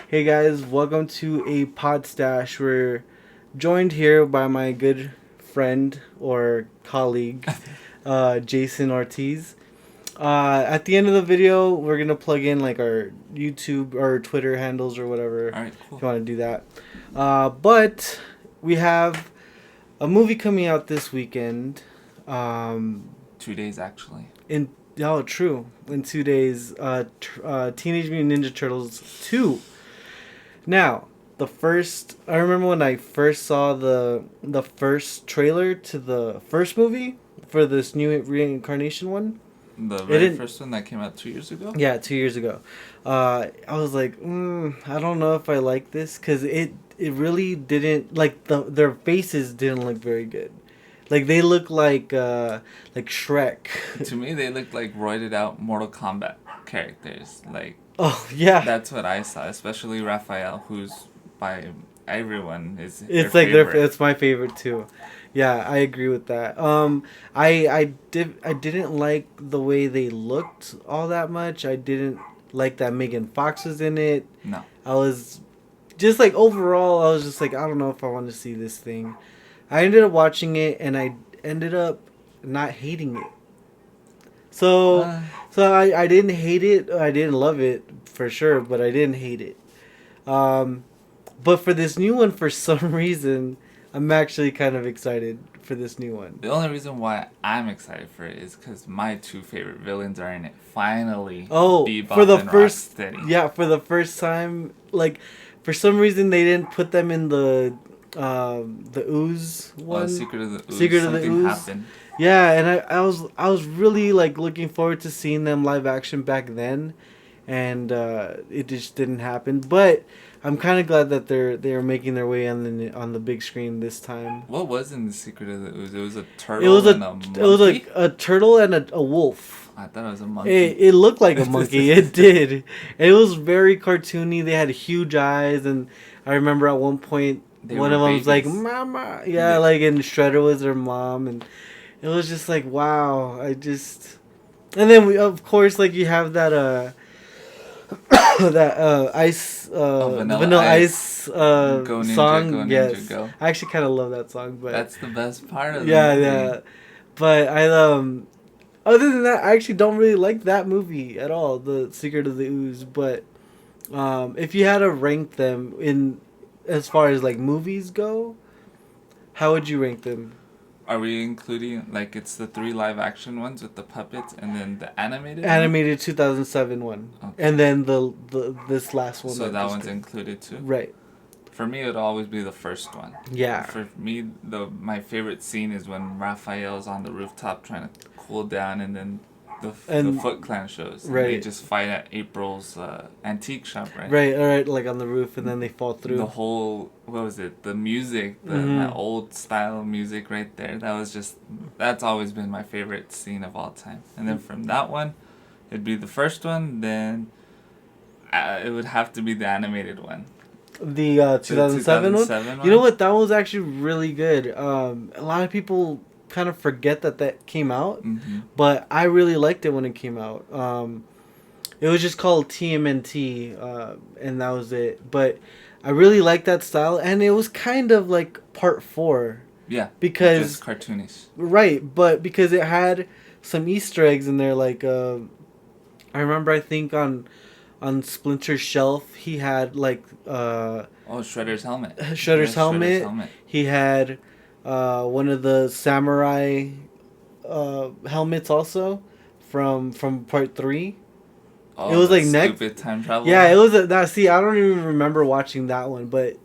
Hey guys, welcome to a pod stash. We're joined here by my good friend or colleague, Jason Ortiz. At the end of the video, we're gonna plug in like our YouTube or Twitter handles or whatever All right, if cool. you want to do that. But we have a movie coming out this weekend. Um, 2 days actually. in true, in 2 days. Teenage Mutant Ninja Turtles 2. Now, I remember when I first saw the first trailer to the first movie for this new reincarnation one. The It very didn't. first one that came out 2 years ago. Yeah, 2 years ago. I was like, I don't know if I like this because it really didn't like their faces didn't look very good. Like they look like Shrek. To me, they looked like roided out Mortal Kombat characters. Like Oh yeah. that's what I saw, especially Raphael, who's by everyone is their It's like their. favorite. It's my favorite too. Yeah, I agree with that. I didn't like the way they looked all that much. I didn't like that Megan Fox was in it. No, I was just like overall, I was just like I don't know if I want to see this thing. I ended up watching it and I ended up not hating it. So uh, I didn't hate it. I didn't love it for sure, but I didn't hate it. Um, but for this new one, for some reason, I'm actually kind of excited for this new one. the only reason why I'm excited for it is because my two favorite villains are in it. Finally, Oh, for Bebop the and first, Rocksteady. yeah, for the first time, like, for some reason they didn't put them in the ooze Oh, one. Secret of the Ooze. Secret of the Something Ooze. happened. Yeah, and I was really like looking forward to seeing them live action back then, and it just didn't happen. But I'm kind of glad that they're making their way on the big screen this time. What was in the Secret of the Ooze? It was a It was turtle and a monkey. a turtle and a wolf. I thought it was a monkey. It looked like a monkey. It did. It was very cartoony. They had huge eyes, and I remember at one point They one were of them was like babies. "Mama," yeah, Yeah. like and Shredder was their mom, and it was just like wow. And then we of course like you have that that ice Vanilla vanilla Ice. ice Go Ninja, song. Go Ninja, Yes, Go. I actually kind of love that song, but That's the best part of the yeah, movie. yeah. But other than that, I actually don't really like that movie at all, The Secret of the Ooze. But if you had to rank them in as far as like movies go, how would you rank them? Are we including, like, it's the 3 live action ones with the puppets and then the animated one? Animated 2007 one, Okay. and then the this last one. So that just one's came. included too? Right. For me, it would always be the first one. Yeah. For me, my favorite scene is when Raphael's on the rooftop trying to cool down and then the And- Foot Clan shows. And they right. just fight at April's antique shop, right? Right. All right. Like on the roof, and then they fall through. The whole, what was it, the music, Mhm. that old style music right there, that's always been my favorite scene of all time. And then from that one, it'd be the first one, then it would have to be the animated one. The 2007 one. 2007 You know what? That one was actually really good. A lot of people kind of forget that came out, Mm-hmm. but I really liked it when it came out. It was just called TMNT, and that was it. But I really liked that style, and it was kind of like part 4. Yeah, Because just cartoonish. right, but because it had some Easter eggs in there, like I remember I think on Splinter's shelf he had like Oh, Shredder's helmet. Shredder's Yeah, helmet. He had one of the samurai helmets also from part 3. Oh, It was that like next. stupid time travel. Yeah, it was now. See, I don't even remember watching that one, but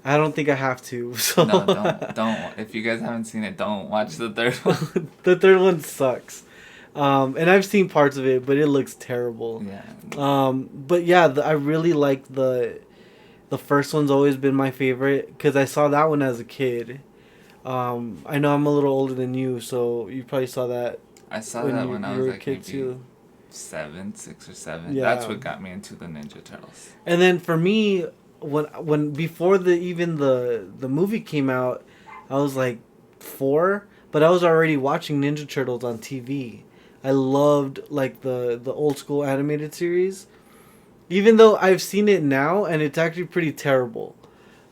I don't think I have to. So No, don't. If you guys haven't seen it, don't watch the third one. the third one sucks. And I've seen parts of it, but it looks terrible. Yeah. But yeah, I really like the first one's always been my favorite because I saw that one as a kid. I know I'm a little older than you, so you probably saw that I saw that when I you was were a like kid maybe too. 6 or 7. Yeah. That's what got me into the Ninja Turtles. And then for me, when before the movie came out, I was like 4, but I was already watching Ninja Turtles on TV. I loved like the old school animated series. Even though I've seen it now, and it's actually pretty terrible.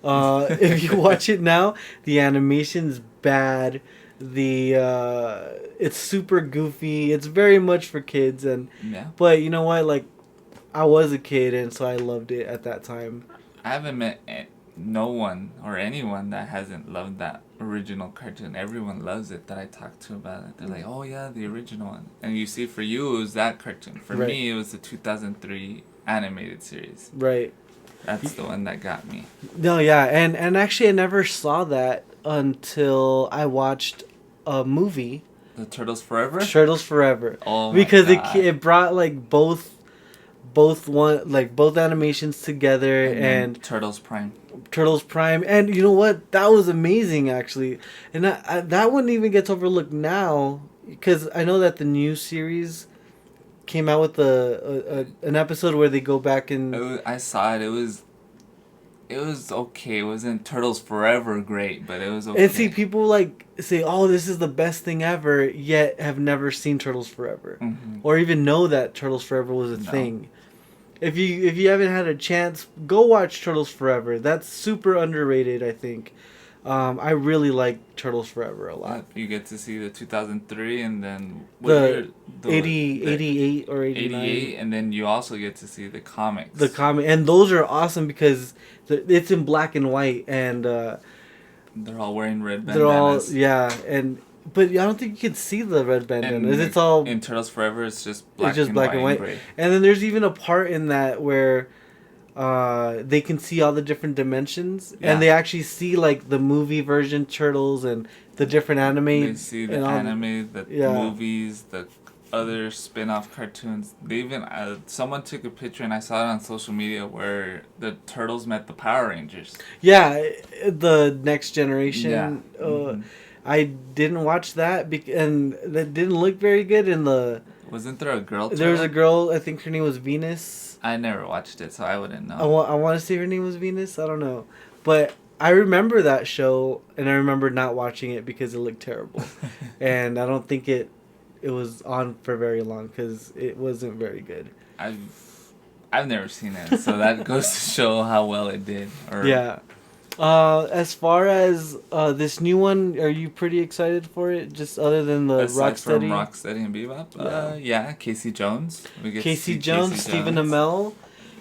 If you watch it now, the animation's bad. It's super goofy. It's very much for kids, and Yeah. but you know what? Like, I was a kid, and so I loved it at that time. I haven't met no one or anyone that hasn't loved that original cartoon. Everyone loves it that I talk to about it. They're like, oh yeah, the original one. And you see, for you, it was that cartoon. For Right. me, it was the 2003 animated series. Right. That's the one that got me. No, yeah, and actually, I never saw that until I watched a movie, The Turtles Forever? Turtles Forever, Oh my because God. it brought like both animations together And and then Turtles Prime. Turtles Prime, and you know what? That was amazing, actually, and that one even gets overlooked now because I know that the new series came out with an episode where they go back and I saw it. It was okay. It wasn't Turtles Forever great, but it was okay. and see people like say, "Oh, this is the best thing ever," yet have never seen Turtles Forever, Mhm. or even know that Turtles Forever was a No. thing. If you haven't had a chance, go watch Turtles Forever. That's super underrated, I think. I really like Turtles Forever a lot. Yep, you get to see the 2003 and then The the 88 or 89. 88, and then you also get to see the comics. The comic, and those are awesome because it's in black and white, and They're all wearing red they're all bandanas. but I don't think you can see the red bandanas. And It's all in Turtles Forever, it's just it's just black and white. gray. And then there's even a part in that where they can see all the different dimensions, Yeah. and they actually see like the movie version Turtles and the different anime. They see the and all- anime, the yeah. movies, the other spin-off cartoons. They even someone took a picture, and I saw it on social media, where the Turtles met the Power Rangers. Yeah, the Next Generation. Yeah. Mhm. I didn't watch that, and that didn't look very good. In Wasn't there a girl turtle? there was a girl, I think her name was Venus. I never watched it, so I wouldn't know. I want to say her name was Venus. I don't know, but I remember that show, and I remember not watching it because it looked terrible, and I don't think it was on for very long because it wasn't very good. I've never seen it, so that goes to show how well it did. Yeah. As far as this new one, are you pretty excited for it? Just other than the Aside from Rocksteady, Rocksteady and Bebop, yeah, Casey Jones. We get to Casey see Jones, Stephen Jones. Amell.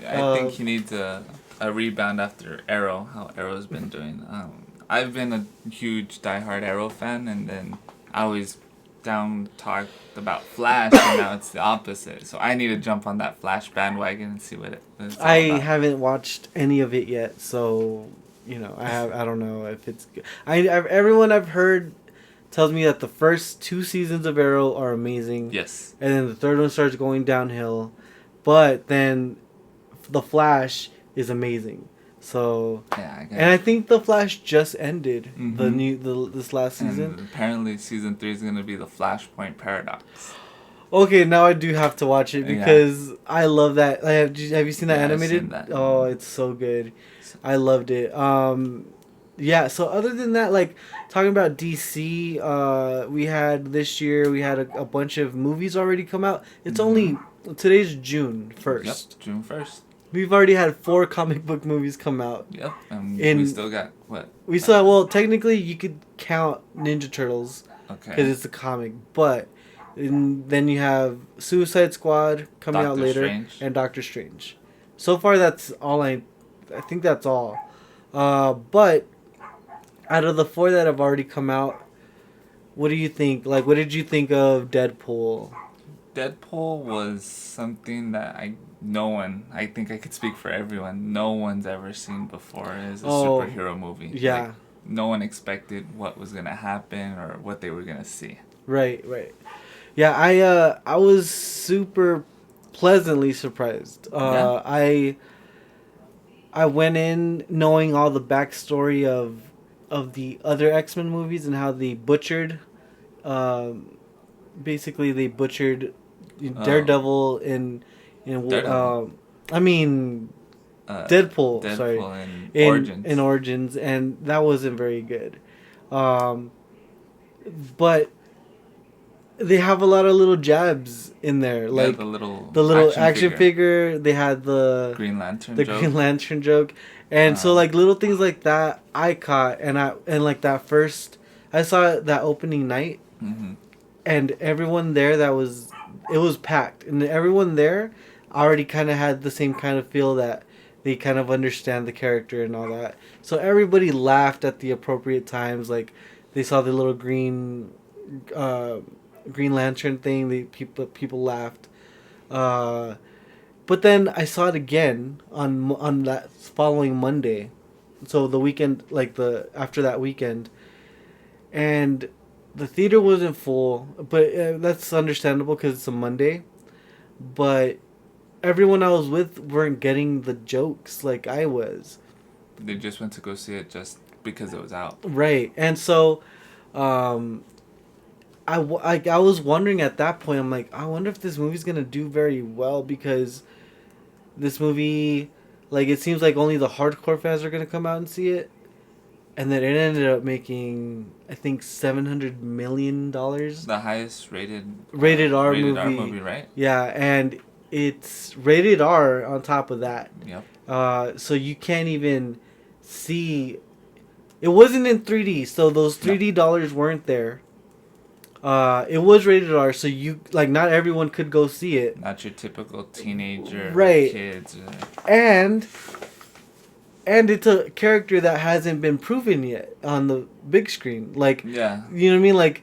I think he needs a rebound after Arrow. How Arrow's been doing. I've been a huge diehard Arrow fan, and then I always talked about Flash, and now it's the opposite. So I need to jump on that Flash bandwagon and see what it's all I about. haven't watched any of it yet, so I don't know if it's good. Everyone I've heard tells me that the first 2 seasons of Arrow are amazing. Yes. And then the third one starts going downhill, but then the Flash is amazing. So Yeah, I guess. and I think the Flash just ended Mhm. this last season. And apparently season 3 is going to be the Flashpoint Paradox. Okay, now I do have to watch it because I love that. Have you seen that Yeah, I've animated? seen that. Oh, it's so good. I loved it. Yeah. So other than that, like talking about DC, we had this year we had a bunch of movies already come out. It's only today's June 1st. Yep, June 1st. We've already had 4 comic book movies come out. Yep, and In- we still got what? We saw well, technically you could count Ninja Turtles because Okay. it's a comic, but then you have Suicide Squad coming out Doctor later Strange. and Doctor Strange. So far, that's all I think that's all. But out of the 4 that have already come out, what do you think? Like, what did you think of Deadpool? Deadpool was something that I think I could speak for everyone, no one's ever seen before as a superhero movie. Yeah. Like, no one expected what was going to happen or what they were going to see. Right. Yeah, I was super pleasantly surprised. Yeah. I went in knowing all the backstory of the other X-Men movies and how they butchered, basically they butchered Daredevil in Daredevil. Deadpool. Deadpool Sorry, and in Origins. in Origins, and that wasn't very good. But they have a lot of little jabs in there, like the little action figure. They had Green Lantern the joke. Green Lantern joke, and so like little things like that I caught, and like that first I saw it that opening night, and everyone there it was packed, and everyone there already kind of had the same kind of feel that they kind of understand the character and all that. So everybody laughed at the appropriate times, like they saw the little Green Lantern thing. The people laughed, but then I saw it again on that following Monday, so the weekend, like the after that weekend, and the theater wasn't full, but that's understandable because it's a Monday. But everyone I was with weren't getting the jokes like I was. They just went to go see it just because it was out. Right, and so. I was wondering at that point, I'm like, I wonder if this movie's going to do very well, because this movie, like, it seems like only the hardcore fans are going to come out and see it. And then it ended up making, I think, $700 million. The highest rated R movie, right? Yeah, and it's rated R on top of that. Yep. So you can't even see. It wasn't in 3D, so those 3D dollars weren't there. It was rated R, so not everyone could go see it. Not your typical teenager, right? Kids, and it's a character that hasn't been proven yet on the big screen. Like, yeah, you know what I mean? Like,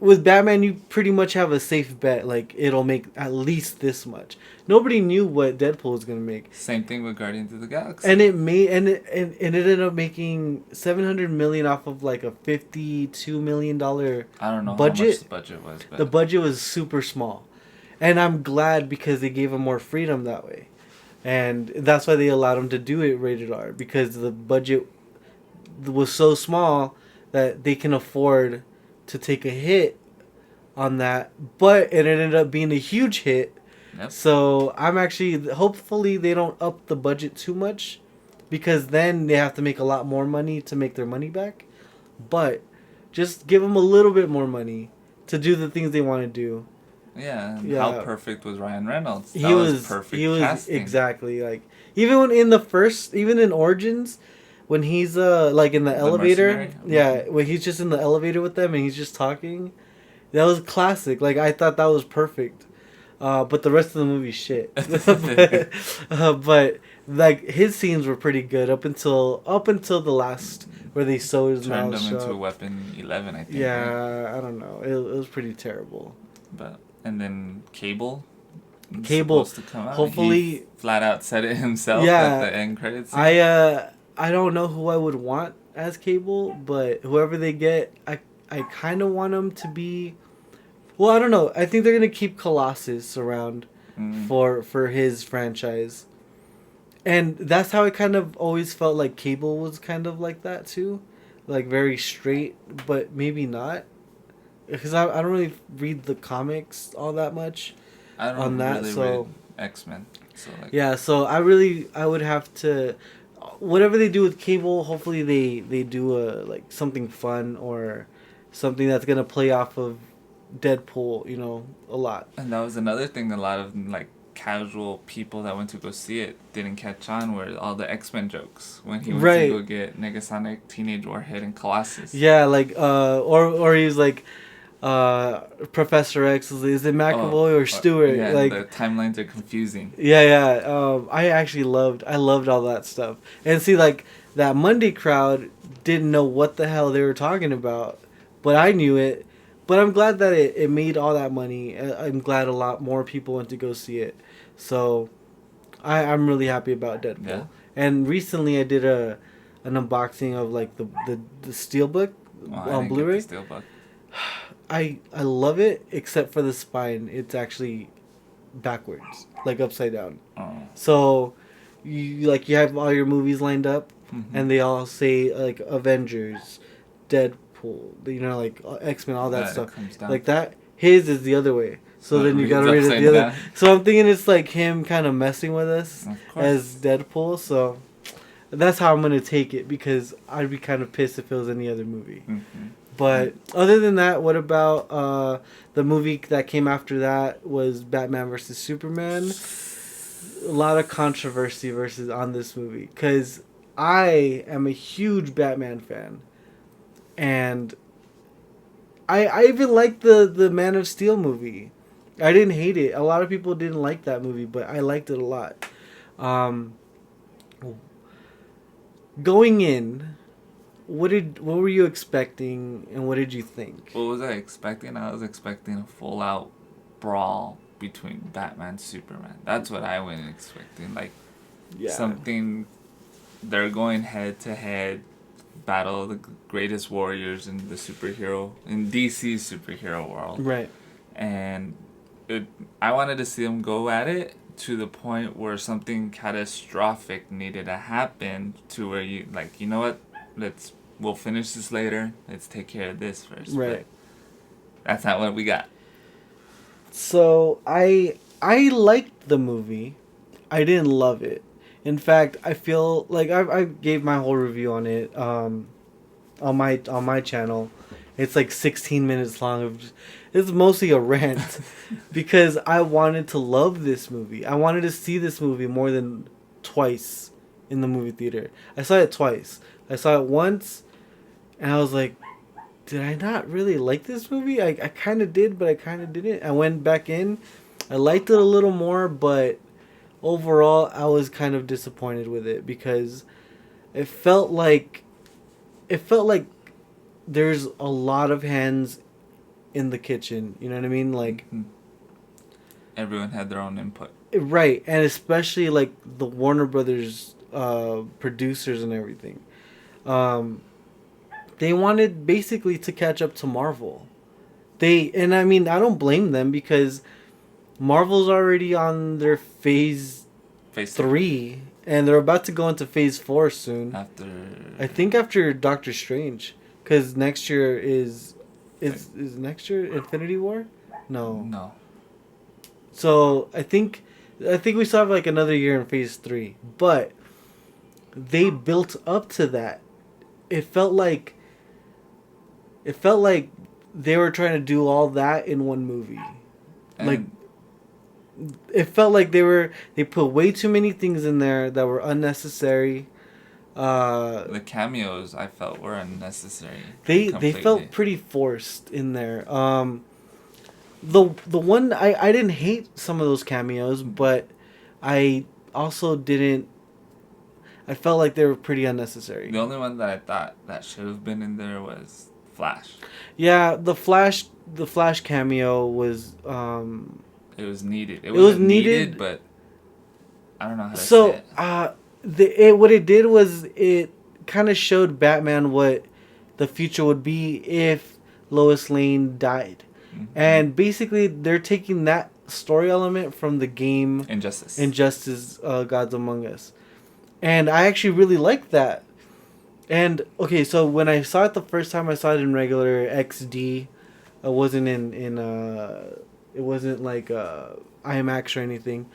with Batman, you pretty much have a safe bet. Like, it'll make at least this much. Nobody knew what Deadpool was gonna make. Same thing with Guardians of the Galaxy. And it it ended up making $700 million off of like a $52 million I don't know budget. How much the budget was, but the budget was super small, and I'm glad because they gave him more freedom that way, and that's why they allowed him to do it rated R, because the budget was so small that they can afford to take a hit on that, but it ended up being a huge hit. Yep. So I'm actually, hopefully they don't up the budget too much, because then they have to make a lot more money to make their money back. But just give them a little bit more money to do the things they want to do. Yeah, and how perfect was Ryan Reynolds? He was perfect. He was casting. Exactly, like even even in Origins, when he's like in the elevator, when he's just in the elevator with them and he's just talking, that was classic. Like, I thought that was perfect. But the rest of the movie shit. But like his scenes were pretty good up until the last where they sewed his mouth shut. Turned him into Weapon 11, I think. Yeah, right? I don't know. It was pretty terrible. And then Cable supposed to come out. Hopefully, he flat out said it himself. Yeah, at the end credits. I don't know who I would want as Cable, but whoever they get, I kind of want them to be. Well, I don't know. I think they're gonna keep Colossus around for his franchise, and that's how I kind of always felt like Cable was kind of like that too, like very straight, but maybe not, because I don't really read the comics all that much. I don't on that, really so read X-Men. So like, yeah, so I would have to, whatever they do with Cable, hopefully they do like something fun or something that's gonna play off of Deadpool, a lot. And that was another thing a lot of like casual people that went to go see it didn't catch on, were all the X-Men jokes when he went to go get Negasonic, Teenage Warhead, and Colossus. Yeah, like or he was like Professor X, is it McAvoy or Stewart? Yeah, like the timelines are confusing. Yeah. I actually loved all that stuff. And see, like, that Monday crowd didn't know what the hell they were talking about, but I knew it. But I'm glad that it made all that money. I'm glad a lot more people went to go see it. So I'm really happy about Deadpool. Yeah. And recently I did an unboxing of like the Steelbook on Blu-ray. Get the Steelbook. I love it, except for the spine. It's actually backwards, like upside down. Oh. So you have all your movies lined up, and they all say like Avengers, Deadpool, like X-Men, all that stuff. Like that. His is the other way. So then you gotta read it the other. So I'm thinking it's like him kind of messing with us as Deadpool. So that's how I'm gonna take it, because I'd be kind of pissed if it was any other movie. But other than that, what about the movie that came after that was Batman versus Superman? A lot of controversy versus on this movie because I am a huge Batman fan, and I even liked the Man of Steel movie. I didn't hate it. A lot of people didn't like that movie, but I liked it a lot. Um, Going in, what were you expecting, and what did you think? What was I expecting? I was expecting a full out brawl between Batman and Superman. That's what I went expecting. Like something, they're going head to head, battle of the greatest warriors in DC's superhero world. Right. And I wanted to see them go at it to the point where something catastrophic needed to happen to where you like, you know what, we'll finish this later, let's take care of this first. Right. But that's not what we got. So I liked the movie. I didn't love it. In fact, I feel like I gave my whole review on it on my channel. It's like 16 minutes long. It's mostly a rant because I wanted to love this movie. I wanted to see this movie more than twice in the movie theater. I saw it twice. I saw it once, and I was like, did I not really like this movie? I kind of did, but I kind of didn't. I went back in. I liked it a little more, but overall, I was kind of disappointed with it because it felt like there's a lot of hands in the kitchen. You know what I mean? Like everyone had their own input. Right, and especially like the Warner Brothers producers and everything. They wanted basically to catch up to Marvel. And I mean, I don't blame them because Marvel's already on their phase 3, and they're about to go into phase 4 soon. I think after Doctor Strange, because next year is next year Infinity War? No. So I think we still have like another year in phase 3, but they built up to that. It felt like they were trying to do all that in one movie. And like it felt like they put way too many things in there that were unnecessary. The cameos I felt were unnecessary. They felt pretty forced in there. The one I didn't hate some of those cameos, but I also didn't. I felt like they were pretty unnecessary. The only one that I thought that should have been in there was Flash. Yeah, the Flash cameo was. It was needed. It was needed, but I don't know how to say So, it. what it did was it kind of showed Batman what the future would be if Lois Lane died. Mm-hmm. And basically, they're taking that story element from the game Injustice, Gods Among Us. And I actually really liked that. And, okay, so when I saw it the first time, I saw it in regular XD. It wasn't it wasn't like IMAX or anything.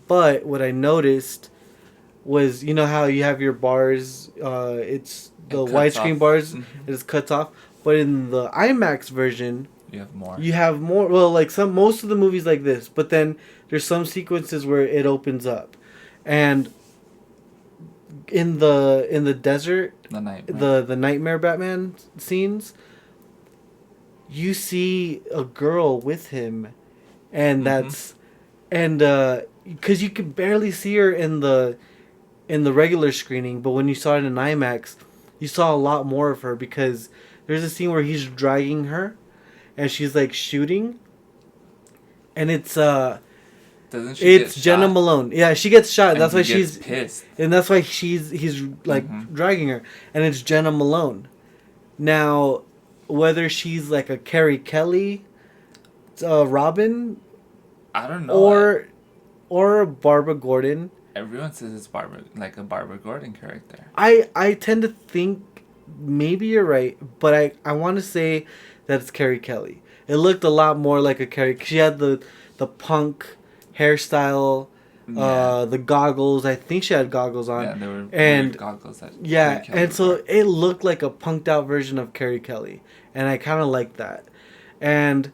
But what I noticed was, you know how you have your bars, it's the widescreen bars, it just cuts off. But in the IMAX version, you have more. Well, like most of the movies like this, but then there's some sequences where it opens up, and in the desert, the Nightmare Batman scenes, you see a girl with him, and that's because you could barely see her in the regular screening, but when you saw it in IMAX, you saw a lot more of her because there's a scene where he's dragging her, and she's like shooting, and it's Jenna Malone. Yeah, she gets shot. And that's why she's pissed, and that's why he's like dragging her, and it's Jenna Malone. Now, whether she's like a Carrie Kelly, Robin, I don't know, or Barbara Gordon. Everyone says it's a Barbara Gordon character. I tend to think maybe you're right, but I want to say that it's Carrie Kelly. It looked a lot more like a Carrie. She had the punk hairstyle. Yeah. The goggles. I think she had goggles on. Yeah, they were and weird goggles that yeah, Carrie Kelly and so wore. it looked like a punked out version of Carrie Kelly, and I kind of liked that. And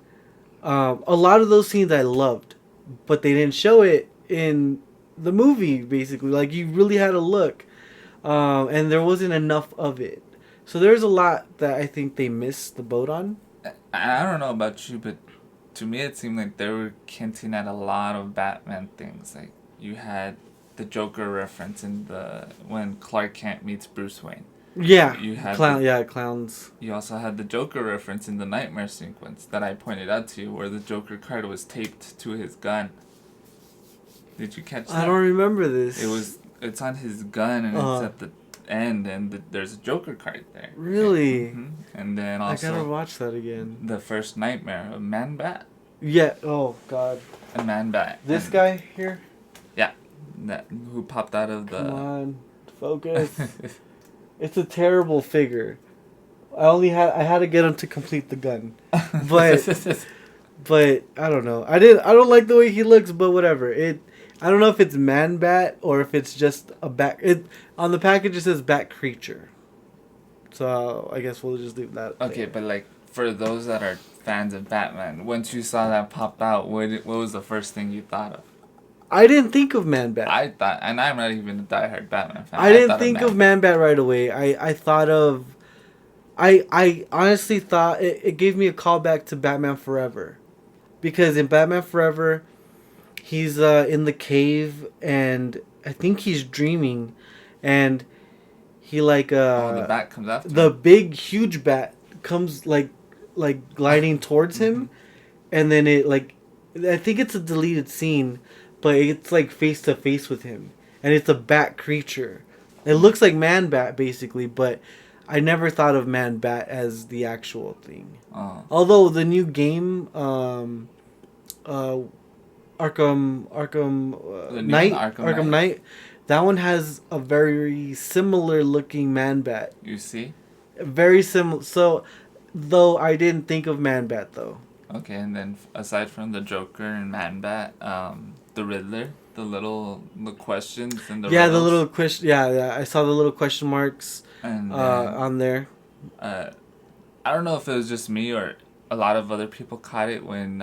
a lot of those scenes I loved, but they didn't show it in the movie. Basically, like you really had to look, and there wasn't enough of it. So there's a lot that I think they missed the boat on. I don't know about you, but to me it seemed like they were hinting at a lot of Batman things. Like you had the Joker reference in the when Clark Kent meets Bruce Wayne. Yeah, You had clowns. you also had the Joker reference in the nightmare sequence that I pointed out to you, where the Joker card was taped to his gun. Did you catch that? I don't remember this. It's on his gun and it's at the end, and there's a Joker card there. Really? And then I also gotta watch that again. the first nightmare, a man bat. Yeah. Oh God. A man bat. This And- guy here. Yeah, that who popped out of the. Come on, focus. It's a terrible figure. I had to get him to complete the gun, but I don't know. I don't like the way he looks, but whatever. I don't know if it's man bat or if it's just a bat. It on the package it says bat creature. So I guess we'll just leave that. Okay, there. but like for those that are fans of Batman, once you saw that pop out, what was the first thing you thought of? I didn't think of man bat. I thought, and I'm not even a diehard Batman fan. I didn't thought think of man bat right away. I thought of. I honestly thought it gave me a callback to Batman Forever, because in Batman Forever, he's in the cave and I think he's dreaming, and he like the bat comes after the him. big huge bat comes like gliding towards him, and then it like I think it's a deleted scene, but it's like face to face with him, and it's a bat creature. It looks like Man Bat basically, but I never thought of Man Bat as the actual thing. Oh. Although the new game, Arkham The new Knight, Arkham Knight, that one has a very similar looking Man Bat. You see? Very similar. So, though I didn't think of Man Bat though. Okay, and then aside from the Joker and Man Bat, the Riddler, the questions and the Yeah, the riddles, little question. Yeah, I saw the little question marks and on there. I don't know if it was just me or a lot of other people caught it when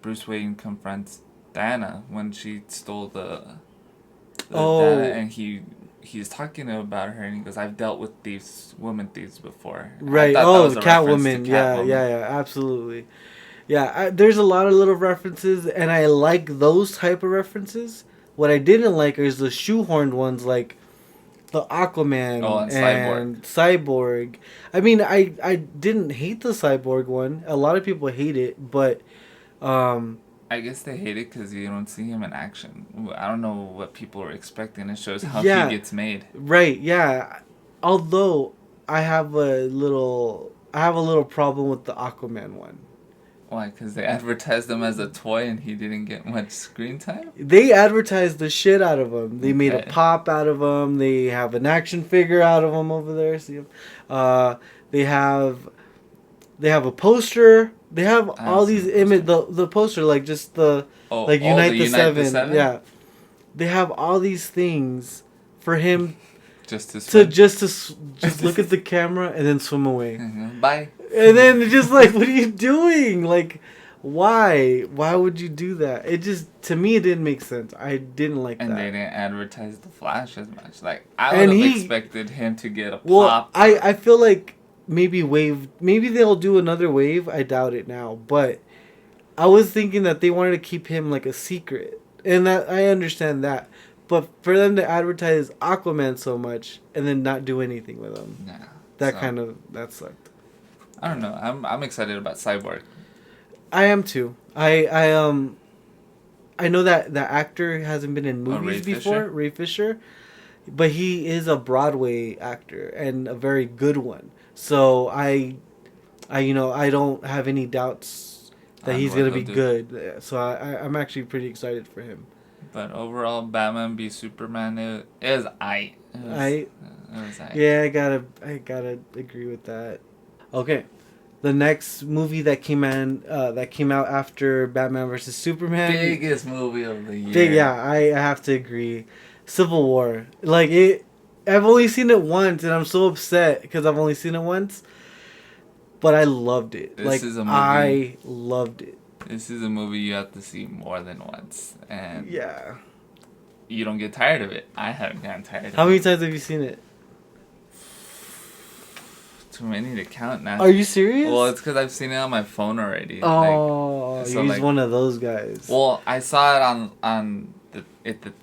Bruce Wayne confronts Diana when she stole the Diana, and he's talking about her and he goes, "I've dealt with women thieves before." Right. I thought that was a reference Catwoman. to Yeah, Catwoman. yeah, absolutely. Yeah, there's a lot of little references, and I like those type of references. What I didn't like is the shoehorned ones, like the Aquaman and Cyborg. I mean, I didn't hate the Cyborg one. A lot of people hate it, but I guess they hate it because you don't see him in action. I don't know what people are expecting. It shows how Yeah. he gets made. right, yeah. Although I have a little problem with the Aquaman one. Why? Because they advertised him as a toy and he didn't get much screen time? They advertised the shit out of him. They made a Okay. pop out of him. They have an action figure out of him over there. See him? They have a poster. They have all these image the poster like just the Unite the Seven. Yeah, they have all these things for him Just to to swim. just look at the camera and then swim away. Bye. And then it's just like, what are you doing? Like, why? Why would you do that? It just, to me, it didn't make sense. I didn't like And that. they didn't advertise the Flash as much. Like, I would have expected him to get a Well, pop. I feel like maybe they'll do another wave. I doubt it now. But I was thinking that they wanted to keep him like a secret. And that I understand that. But for them to advertise Aquaman so much and then not do anything with him, that sucked. I don't know. I'm excited about Cyborg. I am too. I know that the actor hasn't been in movies before, Ray Fisher, but he is a Broadway actor and a very good one. So I don't have any doubts that he's gonna be good. So I'm actually pretty excited for him. But overall, Batman v Superman, it was aight. It was aight. Yeah, I gotta agree with that. Okay, the next movie that came out after Batman versus Superman. Biggest movie of the year. Yeah, I have to agree. Civil War, like it. I've only seen it once, and I'm so upset because I've only seen it once. But I loved it. This is a movie. I loved it. This is a movie you have to see more than once, and yeah, you don't get tired of it. I haven't gotten tired of it. How many times have you seen it? Too many to count now. Are you serious? Well, it's because I've seen it on my phone already. Oh, so you're one of those guys. Well, I saw it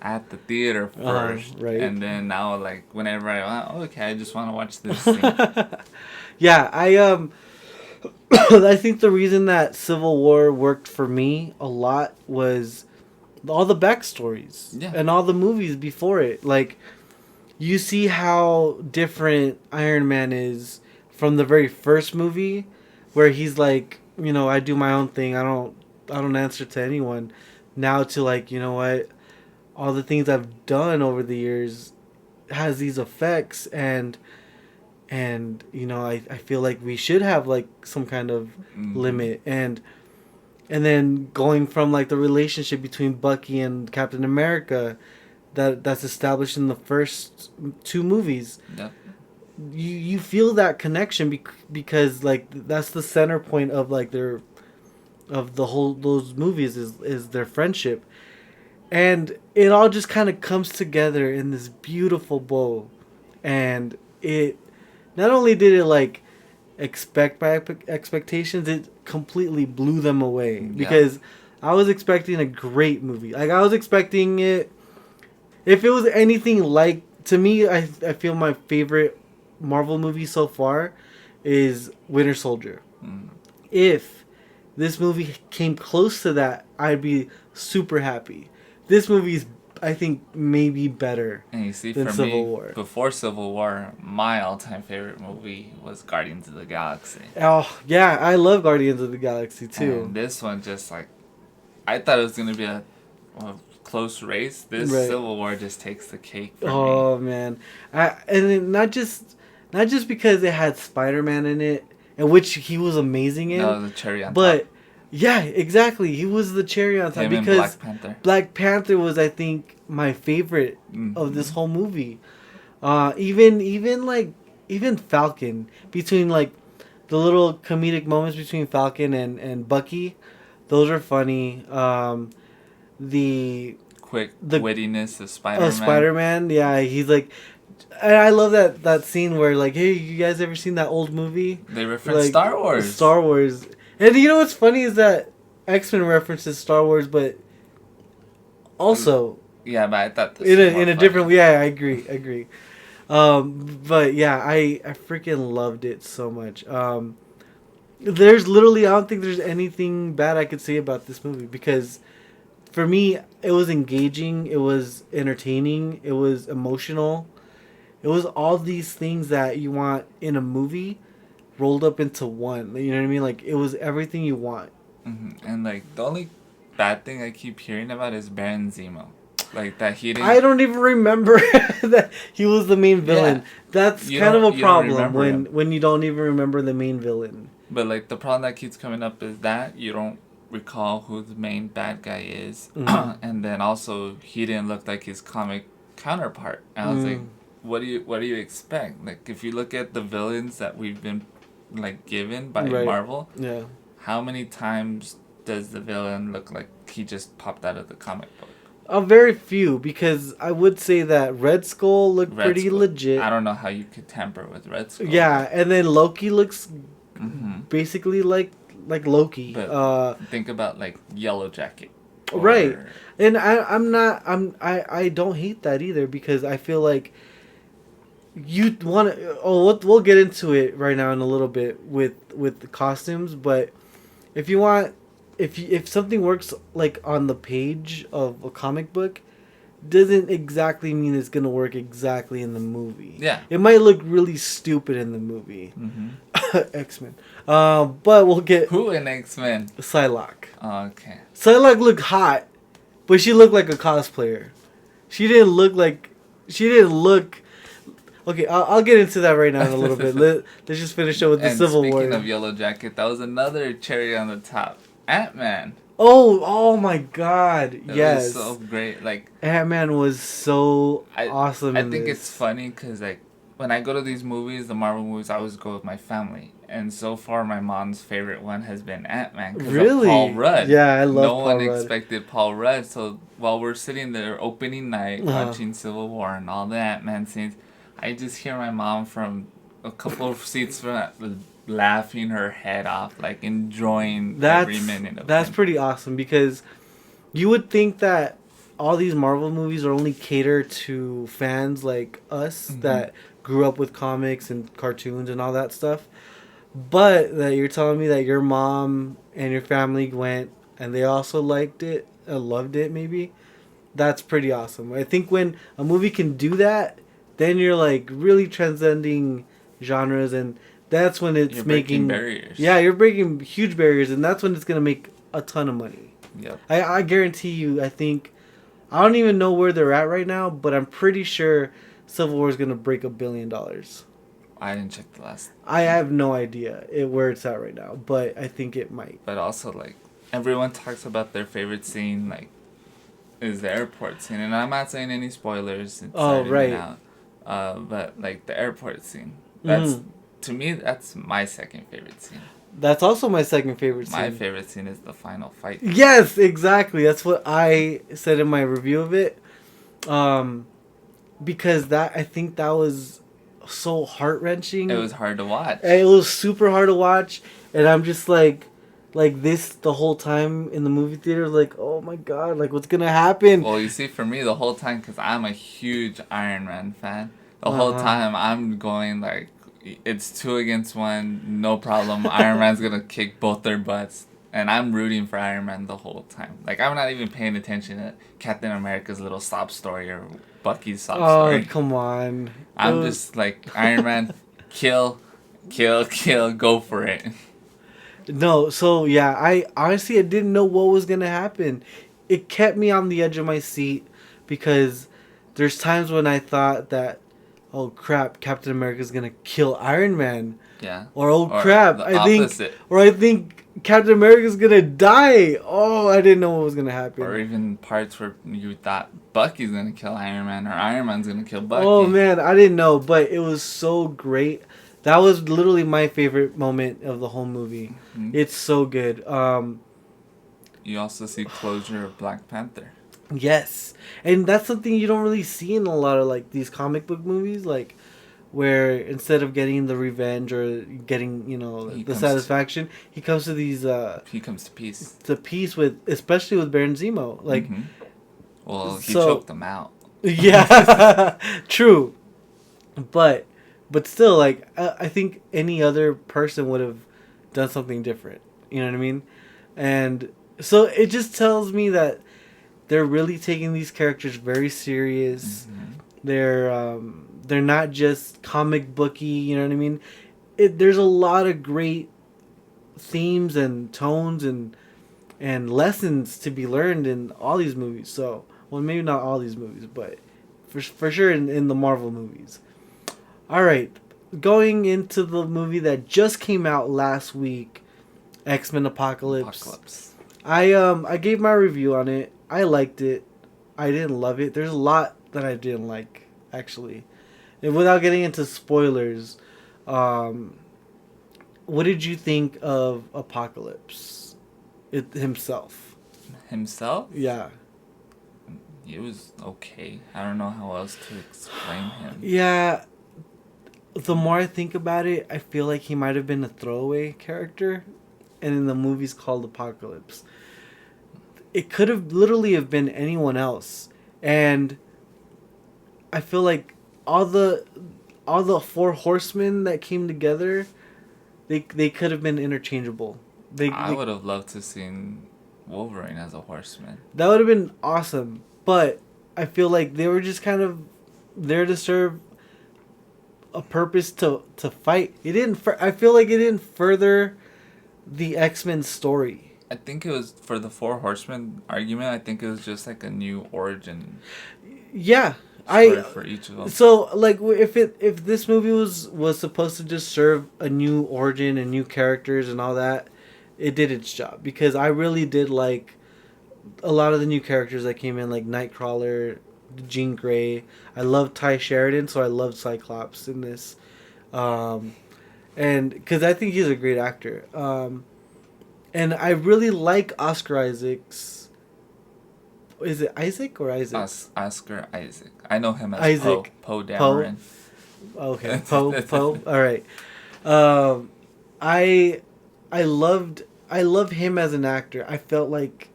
at the theater first, right? And then now, like, whenever I went, okay, I just want to watch this thing. Yeah, I think the reason that Civil War worked for me a lot was all the backstories and all the movies before it. Like, you see how different Iron Man is from the very first movie, where he's like, I do my own thing. I don't answer to anyone. Now to, like, you know what, all the things I've done over the years has these effects, and I feel like we should have, like, some kind of limit, and then going from, like, the relationship between Bucky and Captain America that's established in the first two movies. Yep. You feel that connection because, like, that's the center point of, like, those movies is their friendship, and it all just kind of comes together in this beautiful bow, and it not only did it, like, expect my expectations, it completely blew them away because I was expecting a great movie. Like, I was expecting it. If it was anything like, to me, I feel my favorite Marvel movie so far is Winter Soldier. If this movie came close to that, I'd be super happy. This movie's, I think, maybe better and you see, than for Civil me, War. Before Civil War, my all-time favorite movie was Guardians of the Galaxy. Oh, yeah, I love Guardians of the Galaxy, too. And this one just, like, I thought it was going to be a close race. This Civil War just takes the cake for me. Oh, man. And not just because it had Spider-Man in it, and which he was amazing in. No, the cherry on top. But, yeah, exactly. He was the cherry on top. Him because and Black Panther. Black Panther was, I think, my favorite of this whole movie. Even Falcon, between, like, the little comedic moments between Falcon and Bucky, those are funny. The wittiness of Spider-Man. Spider-Man, yeah, he's like, I love that scene where, like, hey, you guys ever seen that old movie? They reference Star Wars. Star Wars. And you know what's funny is that X-Men references Star Wars, but also... Yeah, but I thought this in a different... Yeah, I agree. But yeah, I freaking loved it so much. There's literally, I don't think there's anything bad I could say about this movie, because for me, it was engaging, it was entertaining, it was emotional. It was all these things that you want in a movie rolled up into one. You know what I mean? Like, it was everything you want. And, like, the only bad thing I keep hearing about is Baron Zemo. Like, that he didn't... I don't even remember that he was the main villain. Yeah. That's kind of a problem when you don't even remember the main villain. But, like, the problem that keeps coming up is that you don't recall who the main bad guy is. And then also, he didn't look like his comic counterpart. And I was like, what do you expect? Like, if you look at the villains that we've been, like, given by Marvel, how many times does the villain look like he just popped out of the comic book? Very few, because I would say that Red Skull looked pretty legit. I don't know how you could tamper with Red Skull. Yeah, and then Loki looks basically like Loki. But think about, like, Yellow Jacket. Right. And I don't hate that either, because I feel like you want to... we'll get into it right now in a little bit with the costumes, but if you want... If something works, like, on the page of a comic book, doesn't exactly mean it's going to work exactly in the movie. Yeah. It might look really stupid in the movie. X-Men. But we'll get... Who in X-Men? Psylocke. Oh, okay. Psylocke looked hot, but she looked like a cosplayer. She didn't look... Okay, I'll get into that right now in a little bit. Let's just finish up with the And Civil War. speaking of Yellow Jacket, that was another cherry on the top. Ant-Man. Oh my God! It Yes, was so great. Like, Ant-Man was so I awesome. I in think this. it's funny because like when I go to these movies, the Marvel movies, I always go with my family. And so far, my mom's favorite one has been Ant-Man because Really? of Paul Rudd. Yeah, I love no Paul one Rudd. expected Paul Rudd. So while we're sitting there opening night watching Civil War and all the Ant-Man scenes, I just hear my mom from a couple of seats from that laughing her head off, like enjoying every minute of That's him. pretty awesome because you would think that all these Marvel movies are only catered to fans like us that grew up with comics and cartoons and all that stuff. But that you're telling me that your mom and your family went and they also liked it, loved it maybe. That's pretty awesome. I think when a movie can do that, then you're like really transcending genres, and that's when it's You're breaking making barriers. Yeah, you're breaking huge barriers, and that's when it's gonna make a ton of money. Yep. I guarantee you. I think I don't even know where they're at right now, but I'm pretty sure Civil War is gonna break $1 billion. I didn't check the last. I have no idea where it's at right now, but I think it might. But also, like, everyone talks about their favorite scene, like, is the airport scene. And I'm not saying any spoilers. It's already been out. But, like, the airport scene. That's, to me, that's my second favorite scene. That's also my second favorite scene. My favorite scene is the final fight. Yes, exactly. That's what I said in my review of it. Because I think that was so heart-wrenching. It was hard to watch. It was super hard to watch, and I'm just like this the whole time in the movie theater, like, oh my God, like what's gonna happen? Well, you see, for me, the whole time, because I'm a huge Iron Man fan, the whole time I'm going like, it's 2 against 1, no problem. Iron Man's gonna kick both their butts. And I'm rooting for Iron Man the whole time. Like, I'm not even paying attention to Captain America's little sob story or Bucky's sob story. Oh, come on. I'm just like, Iron Man, kill, go for it. No, so yeah, I honestly I didn't know what was gonna happen. It kept me on the edge of my seat because there's times when I thought that, oh crap, Captain America's gonna kill Iron Man. Yeah. Or crap, I think Captain America's gonna die. Oh, I didn't know what was gonna happen. Or even parts where you thought Bucky's gonna kill Iron Man or Iron Man's gonna kill Bucky. Oh man, I didn't know, but it was so great. That was literally my favorite moment of the whole movie. Mm-hmm. It's so good. You also see closure of Black Panther. Yes, and that's something you don't really see in a lot of like these comic book movies, like where instead of getting the revenge or getting the satisfaction, he comes to these. He comes to peace. To peace with, especially with Baron Zemo, like. Mm-hmm. Well, he choked them out. Yeah, true, but still, like I think any other person would have done something different. You know what I mean? And so it just tells me that they're really taking these characters very serious. Mm-hmm. They're not just comic booky. You know what I mean? There's a lot of great themes and tones and lessons to be learned in all these movies. So, well, maybe not all these movies, but for sure in the Marvel movies. All right, going into the movie that just came out last week, X-Men Apocalypse. I gave my review on it. I liked it. I didn't love it. There's a lot that I didn't like, actually. And without getting into spoilers, what did you think of Apocalypse himself? Himself? Yeah. He was okay. I don't know how else to explain him. Yeah. The more I think about it, I feel like he might have been a throwaway character, and in the movie's called Apocalypse. It could have literally have been anyone else, and I feel like all the 4 horsemen that came together, they could have been interchangeable. I would have loved to seen Wolverine as a horseman. That would have been awesome, but I feel like they were just kind of there to serve a purpose to fight. It didn't. I feel like it didn't further the X-Men story. I think it was for the 4 horsemen argument. I think it was just like a new origin. Yeah, story for each of them. So like if this movie was supposed to just serve a new origin and new characters and all that, it did its job because I really did like a lot of the new characters that came in, like Nightcrawler, Jean Grey. I love Ty Sheridan, so I loved Cyclops in this, and because I think he's a great actor, and I really like Oscar Isaac's. Is it Isaac or Isaac? Oscar Isaac. I know him as Isaac. Poe Dameron. Okay, Poe. All right. I love him as an actor. I felt like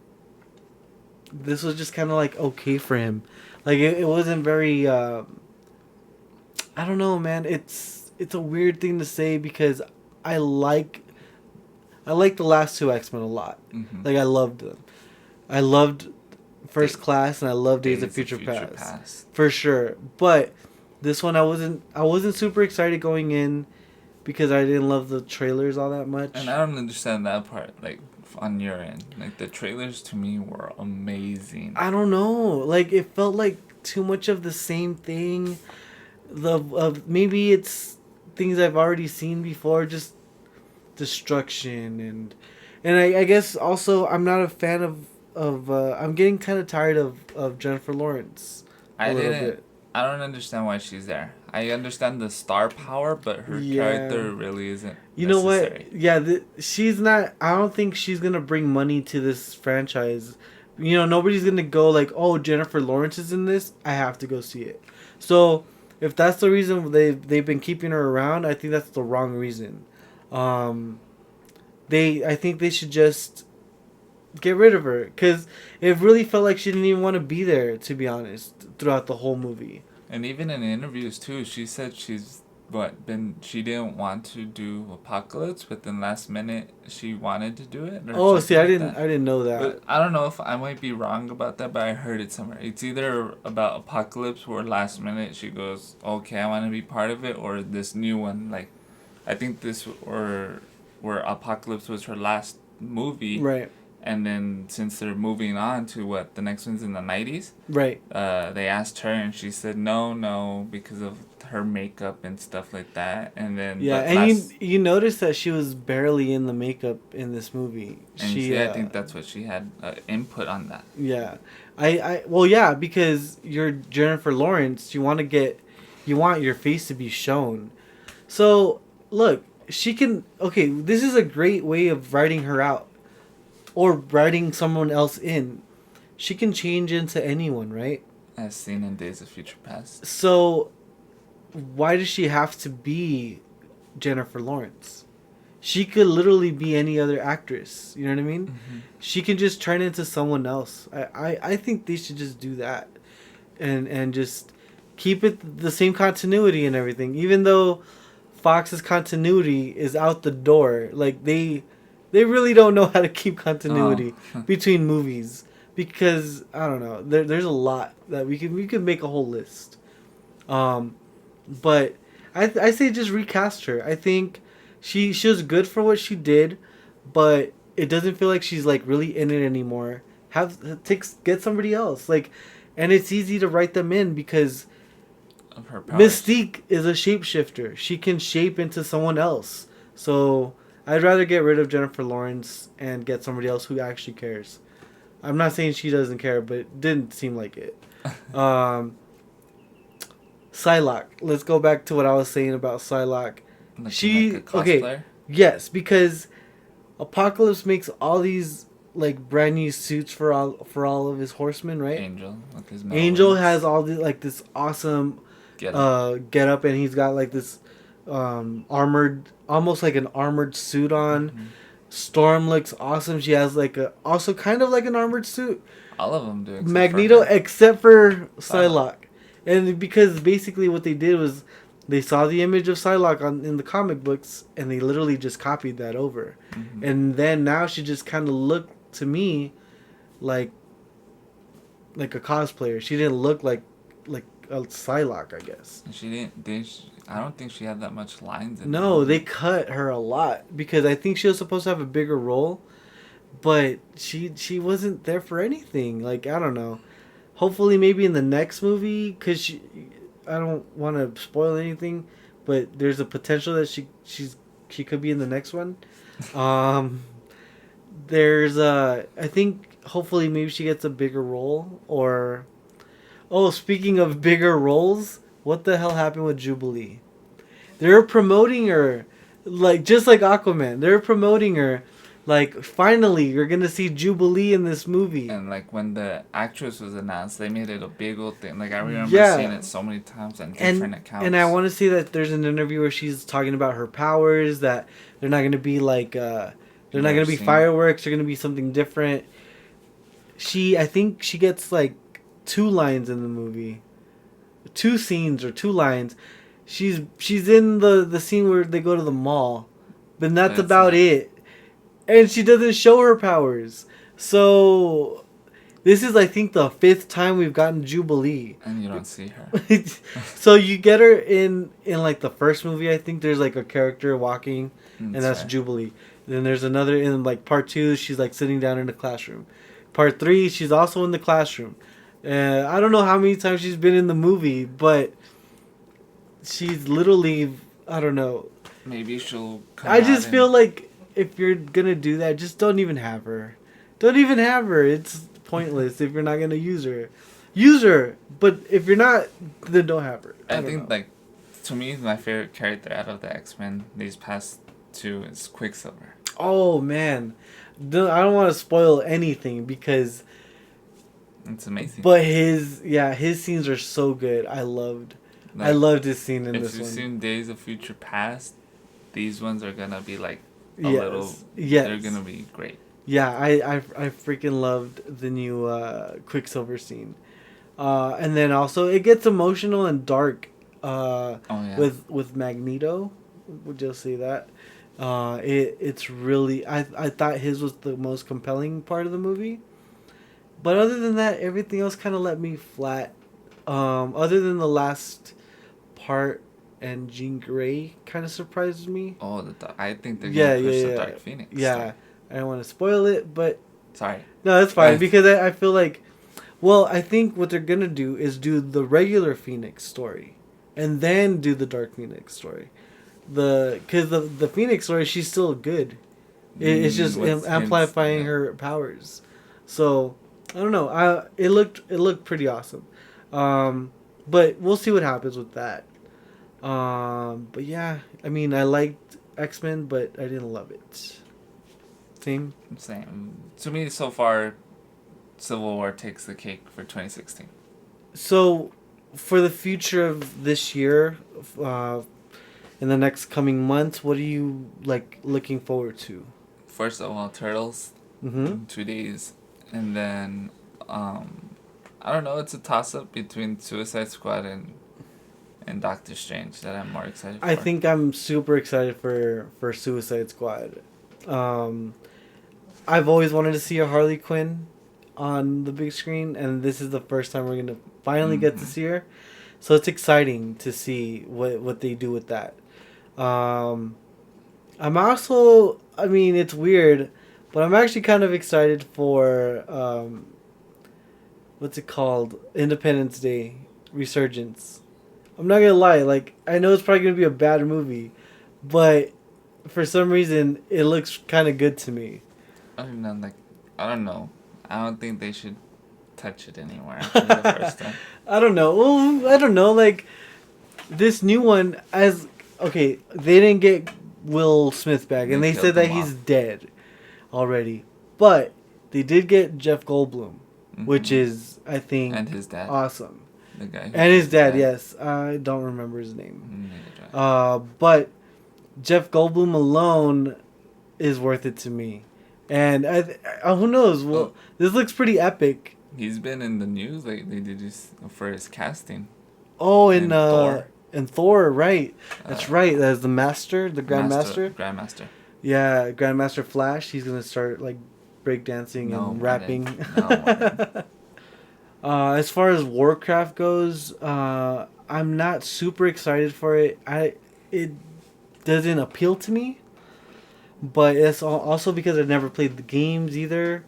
this was just kind of like okay for him. Like it wasn't very. I don't know, man. It's a weird thing to say because I like the last two X-Men a lot. Mm-hmm. Like I loved them. I loved First Class and I loved Days of Future Past for sure. But this one I wasn't super excited going in because I didn't love the trailers all that much. And I don't understand that part. Like on your end, like the trailers to me were amazing. I don't know. Like it felt like too much of the same thing. Maybe it's things I've already seen before, just destruction and I guess also I'm not a fan of I'm getting kind of tired of Jennifer Lawrence. I don't understand why she's there. I understand the star power, but her character really isn't. You know what? Yeah, she's not. I don't think she's gonna bring money to this franchise. You know, nobody's gonna go like, "Oh, Jennifer Lawrence is in this. I have to go see it." So if that's the reason they've been keeping her around, I think that's the wrong reason. I think they should just get rid of her because it really felt like she didn't even want to be there, to be honest, throughout the whole movie. And even in interviews too, she said she didn't want to do Apocalypse, but then last minute she wanted to do it. I didn't know that. But I don't know if I might be wrong about that, but I heard it somewhere. It's either about Apocalypse where last minute she goes, okay, I want to be part of it, or this new one. Like, I think this or where Apocalypse was her last movie, right? And then since they're moving on to the next one's in the 90s, right? They asked her and she said no because of her makeup and stuff like that. And then you noticed that she was barely in the makeup in this movie. And I think that's what she had input on that. Yeah, because you're Jennifer Lawrence, you want your face to be shown. So look, she can. Okay, this is a great way of writing her out. Or writing someone else in. She can change into anyone, right? As seen in Days of Future Past. So, why does she have to be Jennifer Lawrence? She could literally be any other actress. You know what I mean? Mm-hmm. She can just turn into someone else. I think they should just do that. And just keep it the same continuity and everything. Even though Fox's continuity is out the door. Like, they really don't know how to keep continuity between movies because I don't know. There's a lot that we could make a whole list. But I say just recast her. I think she was good for what she did, but it doesn't feel like she's like really in it anymore. Get somebody else and it's easy to write them in because of her powers. Mystique is a shapeshifter. She can shape into someone else. So I'd rather get rid of Jennifer Lawrence and get somebody else who actually cares. I'm not saying she doesn't care, but it didn't seem like it. Psylocke. Let's go back to what I was saying about Psylocke. Yes, because Apocalypse makes all these like brand new suits for all of his horsemen, right? Angel has all this awesome get up, and he's got like this armored, almost like an armored suit on. Mm-hmm. Storm looks awesome. She has also kind of like an armored suit. All of them do. Magneto, except for Psylocke. And because basically what they did was they saw the image of Psylocke in the comic books and they literally just copied that over. Mm-hmm. And then now she just kind of looked to me like a cosplayer. She didn't look like a Psylocke, I guess. I don't think she had that much lines in No, they cut her a lot because I think she was supposed to have a bigger role, but she wasn't there for anything. I don't know. hopefully maybe in the next movie, because I don't want to spoil anything, but there's a potential that she could be in the next one. Um, there's I think hopefully maybe she gets a bigger role. Or oh, speaking of bigger roles, what the hell happened with Jubilee? They're promoting her, like just like Aquaman. They're promoting her, like finally you're gonna see Jubilee in this movie. And like when the actress was announced, they made it a big old thing. Like I remember Yeah. seeing it so many times on different accounts. And I want to see that there's an interview where she's talking about her powers, that they're not gonna be like they're not gonna be fireworks. They're gonna be something different. I think she gets like 2 lines in the movie, 2 scenes or 2 lines. She's in the scene where they go to the mall, but that's about it. And she doesn't show her powers. So this is, I think, the 5th time we've gotten Jubilee. And you don't see her. So you get her in like the first movie. I think there's like a character walking, and that's right. Jubilee. Then there's another in like part 2. She's like sitting down in the classroom. Part 3, she's also in the classroom. I don't know how many times she's been in the movie, but she's literally, I don't know. Maybe she'll come I just feel like if you're gonna do that, just don't even have her. Don't even have her. It's pointless if you're not gonna use her. Use her, but if you're not, then don't have her. I think like, to me, my favorite character out of the X-Men these past 2 is Quicksilver. Oh man, I don't want to spoil anything because it's amazing. But his scenes are so good. I loved his scene in this one. If you've seen Days of Future Past, these ones are gonna be like little. Yes. They're gonna be great. Yeah, I freaking loved the new Quicksilver scene, and then also it gets emotional and dark. With Magneto, would you see that? It's really I thought his was the most compelling part of the movie. But other than that, everything else kind of let me flat. Other than the last part and Jean Grey kind of surprised me. Oh, I think they're going to push the Dark Phoenix. Yeah, story. I don't want to spoil it, but... Sorry. No, that's fine, because I feel like... Well, I think what they're going to do is do the regular Phoenix story, and then do the Dark Phoenix story. Because the Phoenix story, she's still good. It's just amplifying her powers. So... I don't know. It looked pretty awesome, but we'll see what happens with that. But yeah, I mean, I liked X-Men, but I didn't love it. Same. To me, so far, Civil War takes the cake for 2016. So, for the future of this year, in the next coming months, what are you looking forward to? First of all, Turtles. 2 days. And then, I don't know, it's a toss-up between Suicide Squad and Doctor Strange that I'm more excited for. I think I'm super excited for Suicide Squad. I've always wanted to see a Harley Quinn on the big screen, and this is the first time we're going to finally get to see her. So it's exciting to see what they do with that. I'm also, I mean, it's weird, but I'm actually kind of excited for, what's it called? Independence Day Resurgence. I'm not going to lie. I know it's probably going to be a bad movie, but for some reason, it looks kind of good to me. I don't know. I don't think they should touch it anymore after the first time. I don't know. Well, I don't know. This new one, they didn't get Will Smith back, and they said that he's dead already, but they did get Jeff Goldblum, which is, I think, and his dad, awesome. The guy, and his dad, yes, I don't remember his name. But Jeff Goldblum alone is worth it to me, and who knows? Well, this looks pretty epic. He's been in the news lately. For his casting. Oh, in Thor. In Thor, right? That's right. That's the Master, the Grandmaster. Grandmaster. Yeah, Grandmaster Flash. He's gonna start breakdancing and rapping. As far as Warcraft goes, I'm not super excited for it. It doesn't appeal to me, but it's also because I've never played the games either,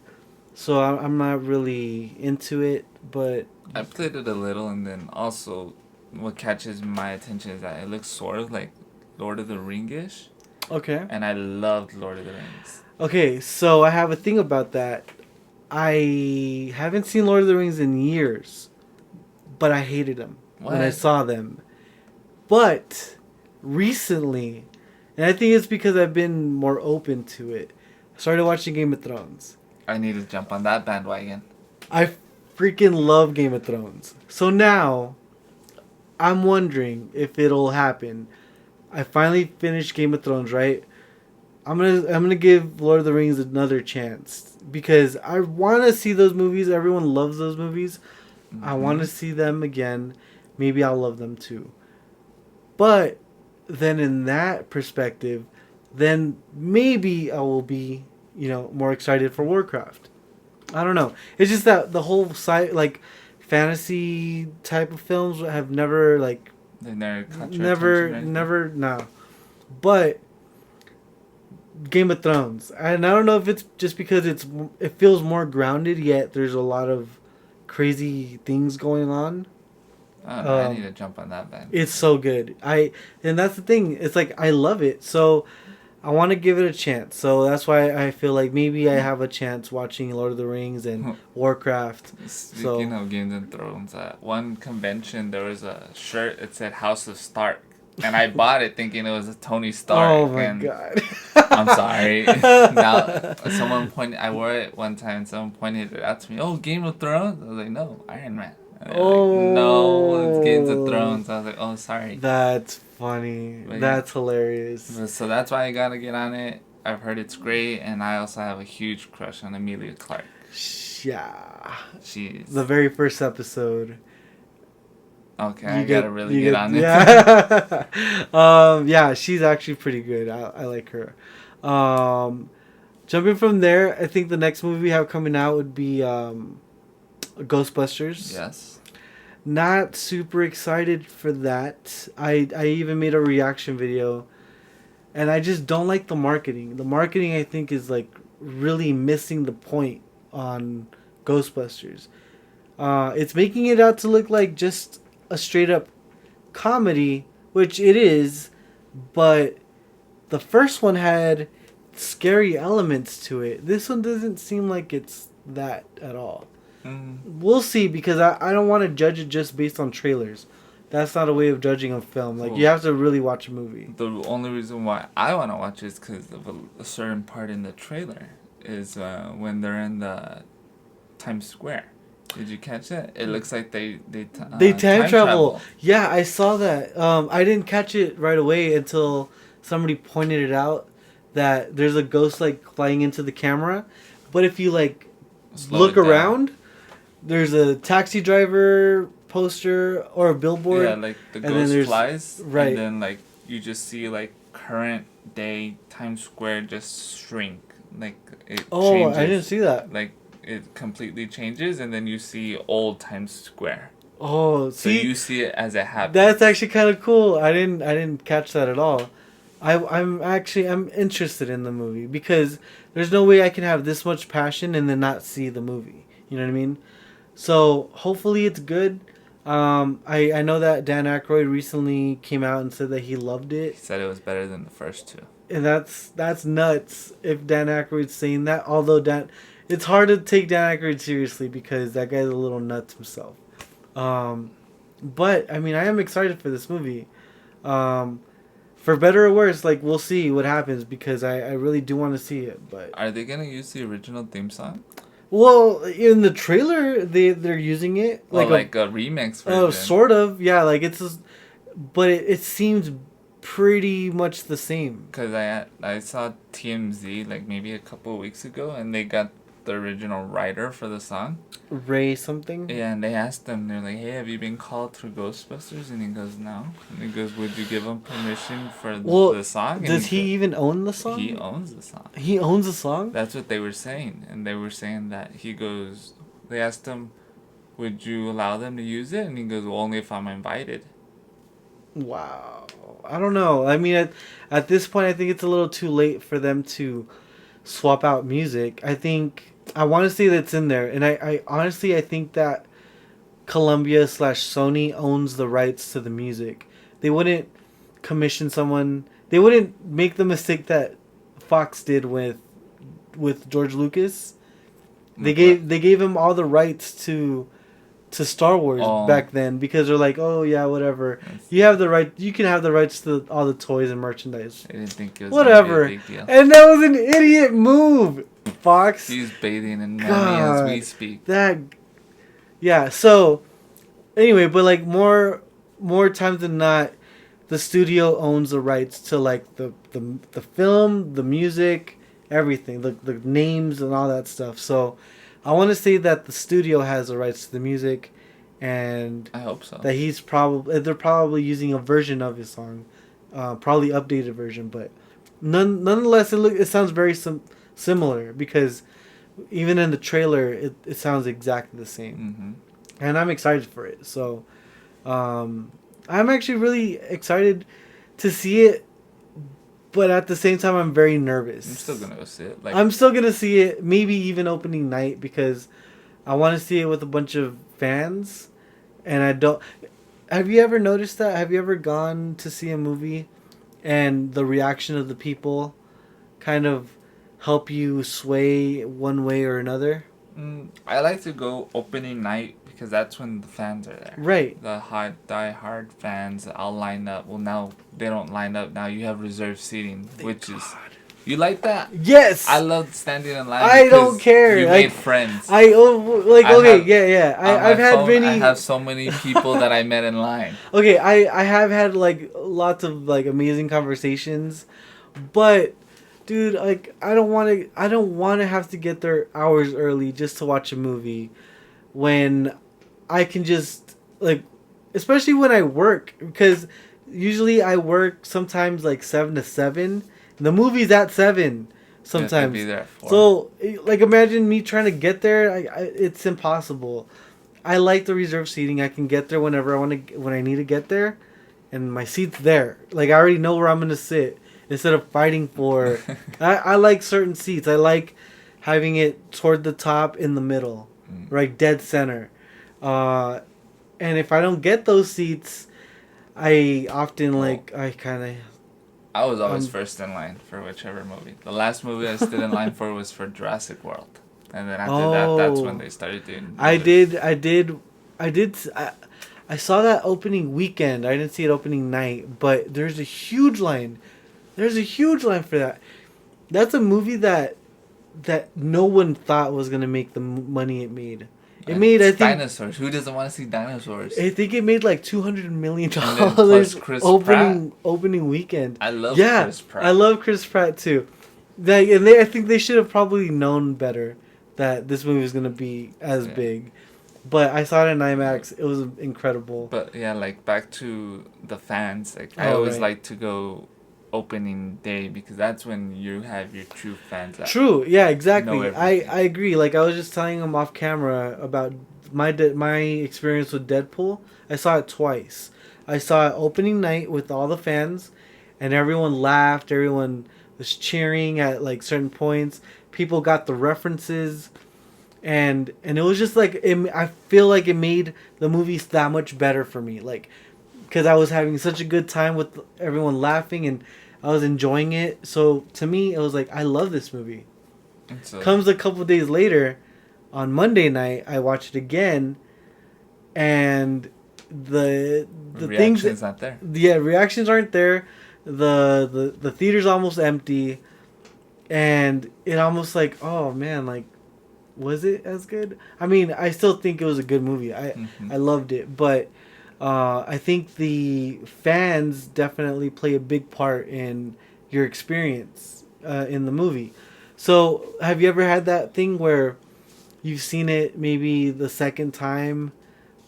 so I'm not really into it. but I played it a little, and then also what catches my attention is that it looks sort of like Lord of the Ring-ish, okay. and I loved Lord of the Rings. Okay, so I have a thing about that. I haven't seen Lord of the Rings in years, but I hated them when I What? saw them. But recently, and I think it's because I've been more open to it, I started watching Game of Thrones. I need to jump on that bandwagon. I freaking love Game of Thrones. So now, I'm wondering if it'll happen. I finally finished Game of Thrones, right? I'm gonna give Lord of the Rings another chance because I want to see those movies. Everyone loves those movies. Mm-hmm. I want to see them again. Maybe I'll love them too. But then in that perspective, then maybe I will be, more excited for Warcraft. I don't know. It's just that the whole side, like, fantasy type of films have never, like, They never caught your attention, right? never, no. But Game of Thrones, and I don't know if it's just because it feels more grounded, yet there's a lot of crazy things going on. I don't know. I need to jump on that band. It's so good. And that's the thing. It's like I love it. So I want to give it a chance. So that's why I feel like maybe I have a chance watching Lord of the Rings and Warcraft. Speaking of Games and Thrones, at one convention there was a shirt that said House of Stark, and I bought it thinking it was a Tony Stark. Oh my and god! I'm sorry. Now I wore it one time and someone pointed it out to me. Oh, Game of Thrones. I was like, no, Iron Man. Oh no, it's Games of Thrones. I was like, oh, sorry. That's funny. But that's hilarious. So that's why I gotta get on it. I've heard it's great, and I also have a huge crush on Emilia Clarke. Yeah. She's the very first episode. Okay, I gotta really get on it. Yeah. Yeah, she's actually pretty good. I like her. Jumping from there, I think the next movie we have coming out would be Ghostbusters. Yes. Not super excited for that. I even made a reaction video, and I just don't like the marketing. The marketing, I think, is like really missing the point on Ghostbusters. It's making it out to look like just a straight up comedy, which it is, but the first one had scary elements to it. This one doesn't seem like it's that at all. We'll see, because I don't want to judge it just based on trailers. That's not a way of judging a film. Like, you have to really watch a movie. The only reason why I want to watch it is because of a certain part in the trailer is when they're in the Times Square. Did you catch that? It looks like they time travel. Yeah, I saw that. I didn't catch it right away until somebody pointed it out that there's a ghost like flying into the camera. But if you like look around, there's a taxi driver poster or a billboard. Yeah, like the ghost flies, right, and then like you just see like current day Times Square just shrink, like it. Oh, changes. I didn't see that. Like it completely changes, and then you see old Times Square. Oh, so you see it as it happens. That's actually kind of cool. I didn't catch that at all. I'm interested in the movie because there's no way I can have this much passion and then not see the movie. You know what I mean? So hopefully it's good. I know that Dan Aykroyd recently came out and said that he loved it. He said it was better than the first two. And that's nuts if Dan Aykroyd's saying that. Although it's hard to take Dan Aykroyd seriously because that guy's a little nuts himself. But I mean, I am excited for this movie. For better or worse, like, we'll see what happens because I really do want to see it. But are they gonna use the original theme song? Well, in the trailer, they're using it like a remix version. Oh, sort of, yeah. Like but it seems pretty much the same. Cause I saw TMZ like maybe a couple of weeks ago, and they got the original writer for the song. Ray something? Yeah, and they asked him, they're like, hey, have you been called through Ghostbusters? And he goes, no. And he goes, would you give him permission for the song? And does he even own the song? He owns the song. He owns the song? That's what they were saying. And they were saying that they asked him, would you allow them to use it? And he goes, well, only if I'm invited. Wow. I don't know. I mean, at this point, I think it's a little too late for them to swap out music. I want to say that's in there. And I honestly, I think that Columbia slash Sony owns the rights to the music. They wouldn't commission someone. They wouldn't make the mistake that Fox did with George Lucas. They gave him all the rights to Star Wars back then because they're like, oh yeah, whatever. You have the right. You can have the rights to all the toys and merchandise. I didn't think it was whatever. Gonna be a big deal. And that was an idiot move, Fox. He's bathing in money as we speak. Yeah. So anyway, but like more times than not, the studio owns the rights to like the film, the music, everything, the names and all that stuff. So I want to say that the studio has the rights to the music, and I hope so. That they're probably using a version of his song, probably updated version, but nonetheless it sounds very similar because even in the trailer it sounds exactly the same, and I'm excited for it. So I'm actually really excited to see it. But at the same time, I'm very nervous. I'm still gonna go see it. I'm still gonna see it, maybe even opening night, because I want to see it with a bunch of fans, and I don't. Have you ever noticed that? Have you ever gone to see a movie, and the reaction of the people, kind of, help you sway one way or another? I like to go opening night because that's when the fans are there. Right. The die-hard fans all line up. Well, now they don't line up. Now you have reserved seating, which is... You like that? Yes! I love standing in line. I don't care. You made friends. I have so many people that I met in line. Okay, I have had like lots of like amazing conversations, but dude, like I don't want to have to get there hours early just to watch a movie when I can just like, especially when I work, because usually I work sometimes like 7 to 7. The movie's at 7 sometimes. Be there at 4. So like imagine me trying to get there. It's impossible. I like the reserved seating. I can get there whenever I want to, when I need to get there, and my seat's there. Like I already know where I'm gonna sit instead of fighting for. I like certain seats. I like having it toward the top in the middle, right, dead center. And if I don't get those seats, I often I was always first in line for whichever movie. The last movie I stood in line for was for Jurassic World, and then after that, that's when they started doing. I saw that opening weekend. I didn't see it opening night, but there's a huge line. There's a huge line for that. That's a movie that no one thought was gonna make the money it made. It made, I think, dinosaurs. Who doesn't want to see dinosaurs? I think it made like $200 million opening weekend. I love Chris Pratt. I love Chris Pratt too. I think they should have probably known better that this movie was gonna be as big. But I saw it in IMAX. It was incredible. But yeah, like back to the fans. Like I always like to go opening day because that's when you have your true fans. True. Yeah. Exactly. I agree. Like I was just telling him off camera about my experience with Deadpool. I saw it twice. I saw it opening night with all the fans, and everyone laughed. Everyone was cheering at like certain points. People got the references. And it was just like I feel like it made the movies that much better for me, like because I was having such a good time with everyone laughing and I was enjoying it. So to me, it was like I love this movie. Comes a couple days later, on Monday night, I watched it again, and the reactions not there. Yeah, reactions aren't there. The theater's almost empty, and it almost like, oh man, like. Was it as good? I mean, I still think it was a good movie. I loved it, but I think the fans definitely play a big part in your experience in the movie. So, have you ever had that thing where you've seen it maybe the second time,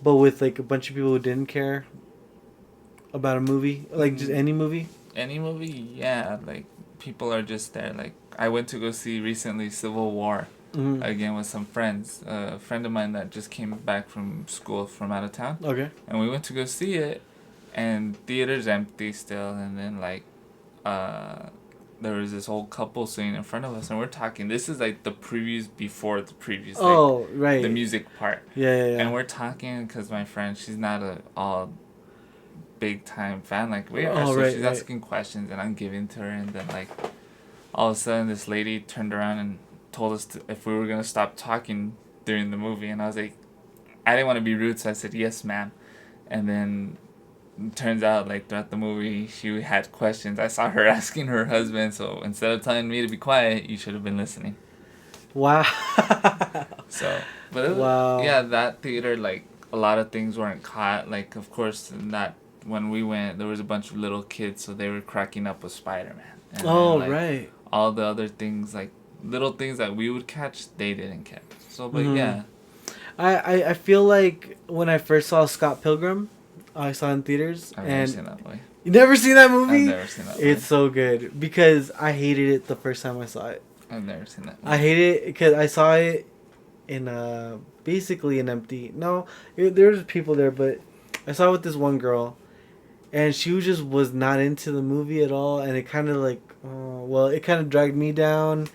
but with like a bunch of people who didn't care about a movie, like just any movie? Any movie, yeah. Like people are just there. Like I went to go see recently Civil War. Again with some friends. A friend of mine that just came back from school from out of town. Okay. And we went to go see it, and theater's empty still. And then like, there was this old couple sitting in front of us, and we're talking. This is like the previews before the previews. Oh, right. The music part. Yeah. And we're talking because my friend, she's not a all big time fan like we are. So she's asking questions, and I'm giving to her, and then like all of a sudden this lady turned around and told us if we were gonna stop talking during the movie, and I was like, I didn't want to be rude, so I said yes, ma'am, and then. It turns out, like, throughout the movie, she had questions. I saw her asking her husband, so instead of telling me to be quiet, you should have been listening. Wow. So, but it was, yeah, that theater, like, a lot of things weren't caught. Like, of course, when we went, there was a bunch of little kids, so they were cracking up with Spider-Man. And then, like, right. all the other things, like, little things that we would catch, they didn't catch. So, but yeah. I feel like when I first saw Scott Pilgrim, I saw it in theaters. I've never seen that movie. You never seen that movie? I've never seen that movie. It's so good because I hated it the first time I saw it. I've never seen that movie. I hated it because I saw it in basically an empty... No, there was people there, but I saw it with this one girl. And she was not into the movie at all. And it kind of like... it kind of dragged me down.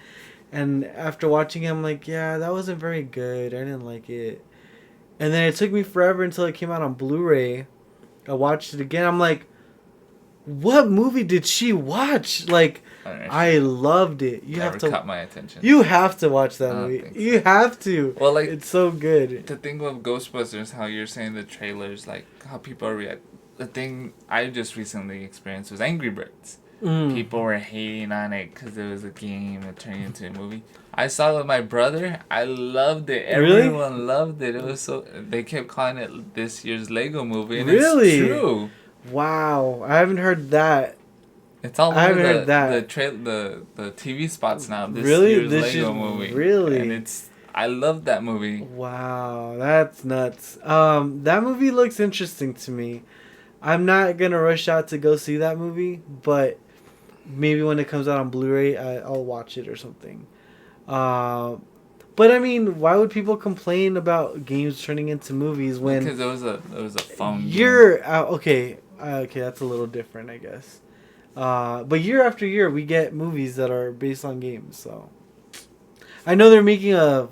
And after watching it, I'm like, yeah, that wasn't very good. I didn't like it. And then it took me forever until it came out on Blu-ray. I watched it again. I'm like, what movie did she watch? Like, I loved it. You never have to caught my attention. You have to watch that movie. So. You have to. Well, like, it's so good. The thing with Ghostbusters, how you're saying the trailers, like how people react. The thing I just recently experienced was Angry Birds. People were hating on it because it was a game and turning into a movie. I saw it with my brother. I loved it. Everyone loved it. It was so... They kept calling it this year's Lego movie, and it's true. Wow. I haven't heard that. It's all over the TV spots now. This year's Lego movie. Really? And I love that movie. Wow. That's nuts. That movie looks interesting to me. I'm not going to rush out to go see that movie, but maybe when it comes out on Blu-ray, I'll watch it or something. But I mean, why would people complain about games turning into movies when? Because it was a phone. Okay, that's a little different, I guess. But year after year, we get movies that are based on games. So I know they're making a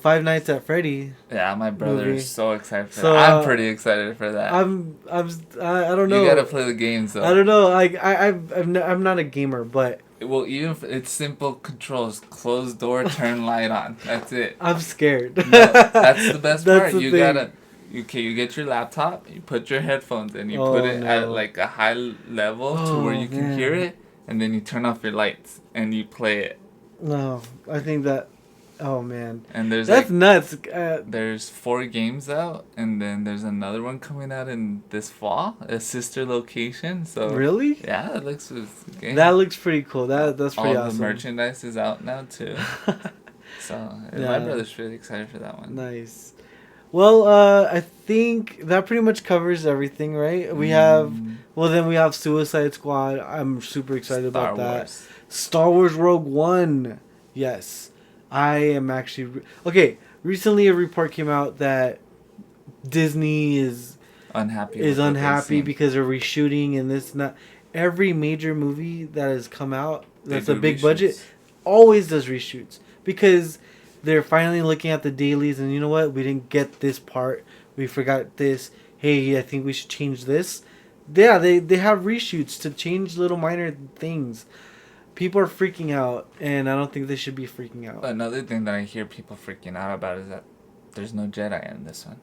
Five Nights at Freddy. Yeah, my brother is so excited for that. I'm pretty excited for that. I don't know. You gotta play the games though. I don't know. I'm not a gamer, but. Well, even if it's simple controls, close door, turn light on. That's it. I'm scared. No, that's the best part. You thing. You get your laptop, you put your headphones in, you put it at like a high level to where you can hear it, and then you turn off your lights and you play it. No, I think that. Oh man. And that's nuts. There's 4 games out, and then there's another one coming out in this fall, a sister location. So really? Yeah, it looks. That looks pretty cool. That's pretty awesome. All the merchandise is out now too. So my brother's really excited for that one. Nice. Well, I think that pretty much covers everything, right? We have Suicide Squad. I'm super excited about that. Star Wars Rogue One. Yes. I am actually... Okay, recently a report came out that Disney is unhappy because they're reshooting and this and that. Every major movie that has come out that's a big budget always does reshoots because they're finally looking at the dailies and you know what? We didn't get this part. We forgot this. Hey, I think we should change this. Yeah, they have reshoots to change little minor things. People are freaking out, and I don't think they should be freaking out. Another thing that I hear people freaking out about is that there's no Jedi in this one.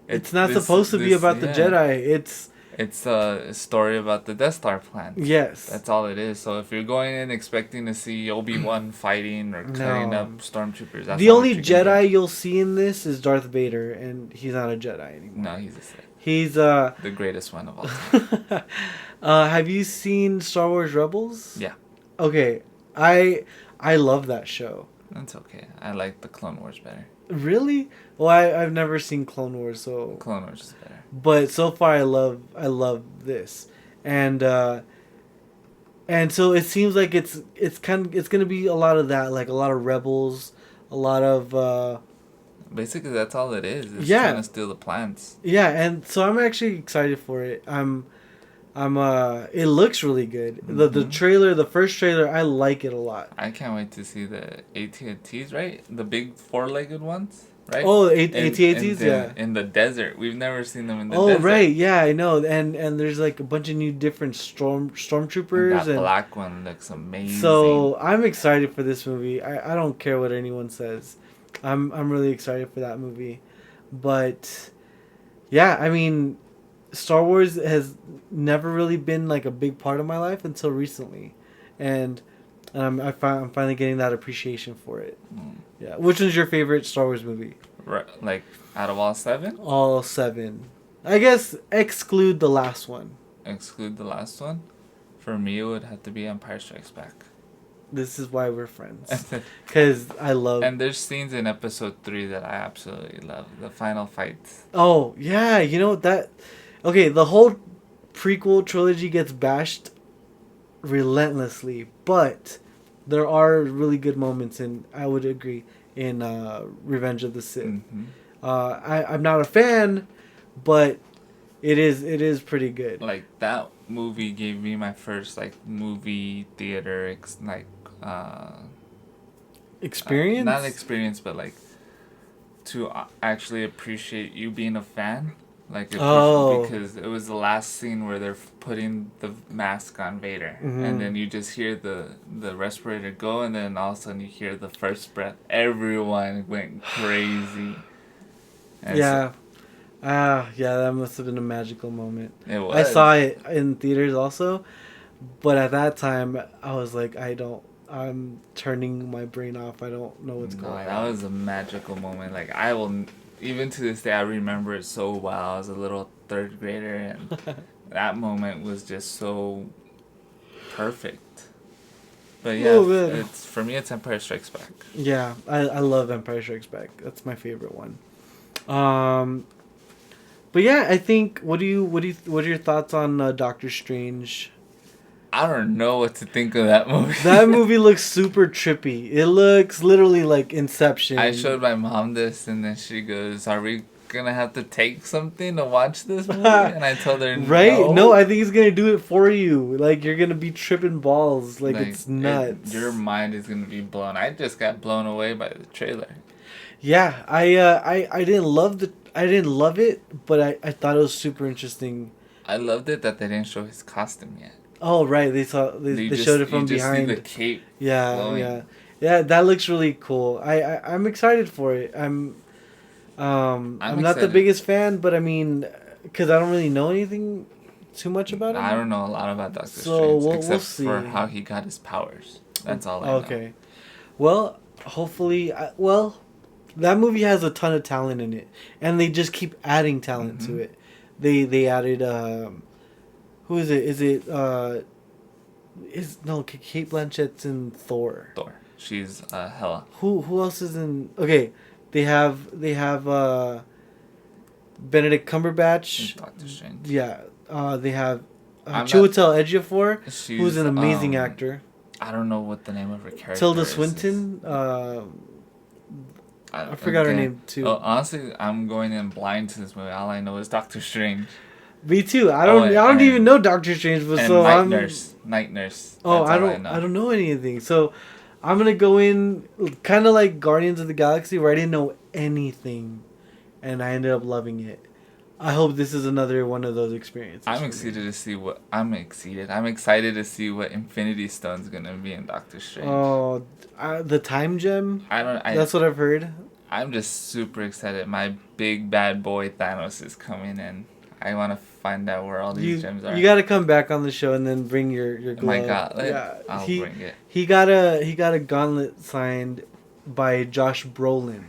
It's not supposed to be about the Jedi. It's a story about the Death Star plan. Yes. That's all it is. So if you're going in expecting to see Obi-Wan fighting or cutting up stormtroopers... That's the only Jedi you'll see in this is Darth Vader, and he's not a Jedi anymore. No, he's a Sith. He's the greatest one of all time. Have you seen Star Wars Rebels? Yeah. Okay, I love that show. That's okay. I like the Clone Wars better. Really? Well, I've never seen Clone Wars, so Clone Wars is better. But so far, I love this, and so it seems like it's gonna be a lot of that, like a lot of rebels, a lot of. Basically, that's all it is. It's trying to steal the plants. Yeah, and so I'm actually excited for it. It looks really good. The trailer, the first trailer, I like it a lot. I can't wait to see the AT-ATs, right? The big four-legged ones, right? Oh, AT-ATs, yeah. In the desert. We've never seen them in the Oh, desert. right, yeah, I know. And there's like a bunch of new different stormtroopers. That black one looks amazing. So I'm excited for this movie. I don't care what anyone says. I'm really excited for that movie. But yeah, I mean, Star Wars has never really been like a big part of my life until recently, and I'm finally getting that appreciation for it. Yeah, which one's your favorite Star Wars movie? Right, like out of all 7? All 7, I guess. Exclude the last one. Exclude the last one. For me, it would have to be Empire Strikes Back. This is why we're friends, because I love. And there's scenes in Episode 3 that I absolutely love. The final fights. Oh yeah, you know that. Okay, the whole prequel trilogy gets bashed relentlessly, but there are really good moments, and I would agree in Revenge of the Sith. Mm-hmm. I'm not a fan, but it is pretty good. Like that movie gave me my first like movie theater Experience? Not experience, but like to actually appreciate you being a fan. Like because it was the last scene where they're putting the mask on Vader, and then you just hear the respirator go, and then all of a sudden you hear the first breath. Everyone went crazy. And yeah. Yeah, that must have been a magical moment. It was. I saw it in theaters also, but at that time I was like, I'm turning my brain off. I don't know what's going on. That was a magical moment. Like I will. Even to this day, I remember it so well. I was a little 3rd grader, and that moment was just so perfect. But yeah, it's for me, it's Empire Strikes Back. Yeah, I love Empire Strikes Back. That's my favorite one. But yeah, I think what are your thoughts on Doctor Strange? I don't know what to think of that movie. That movie looks super trippy. It looks literally like Inception. I showed my mom this, and then she goes, "Are we gonna have to take something to watch this movie?" And I told her, right? No, I think he's gonna do it for you. Like you're gonna be tripping balls. Like it's nuts. Your mind is gonna be blown. I just got blown away by the trailer. Yeah, I didn't love it, but I thought it was super interesting. I loved it that they didn't show his costume yet. Oh right, they showed it from behind. See the cape. Yeah, blowing. yeah. That looks really cool. I'm excited for it. I'm not the biggest fan, but I mean, because I don't really know anything too much about him. I don't know a lot about Doctor Strange except for how he got his powers. That's all I know. Okay, well, hopefully, that movie has a ton of talent in it, and they just keep adding talent to it. They added who is it? Is it Kate Blanchett's in Thor. She's Hela. Who else is in? Okay, they have Benedict Cumberbatch. Doctor Strange. Yeah. They have Chiwetel Ejiofor, who's an amazing actor. I don't know what the name of her character is. Tilda Swinton. I forgot her name too. Oh, honestly, I'm going in blind to this movie. All I know is Doctor Strange. Me too. I don't even know Doctor Strange, but so Night Nurse. Oh, I don't know anything. So I'm gonna go in kind of like Guardians of the Galaxy, where I didn't know anything, and I ended up loving it. I hope this is another one of those experiences. I'm excited to see what I'm excited to see what Infinity Stone's gonna be in Doctor Strange. Oh, the time gem. That's what I've heard. I'm just super excited. My big bad boy Thanos is coming in. I want to find out where all these gems are. You got to come back on the show and then bring your glove. My gauntlet. Yeah, I'll bring it. He got a gauntlet signed by Josh Brolin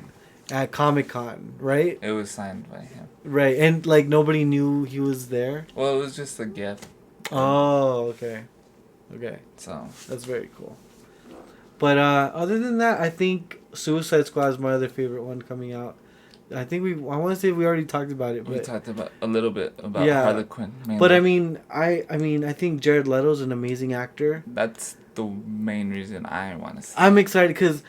at Comic-Con, right? It was signed by him. Right, and like nobody knew he was there. Well, it was just a gift. Oh, okay. So that's very cool. But other than that, I think Suicide Squad is my other favorite one coming out. I want to say we already talked about it. But we talked about a little bit about Harley Quinn. Mainly. But I mean, I think Jared Leto's an amazing actor. That's the main reason I want to see. I'm excited because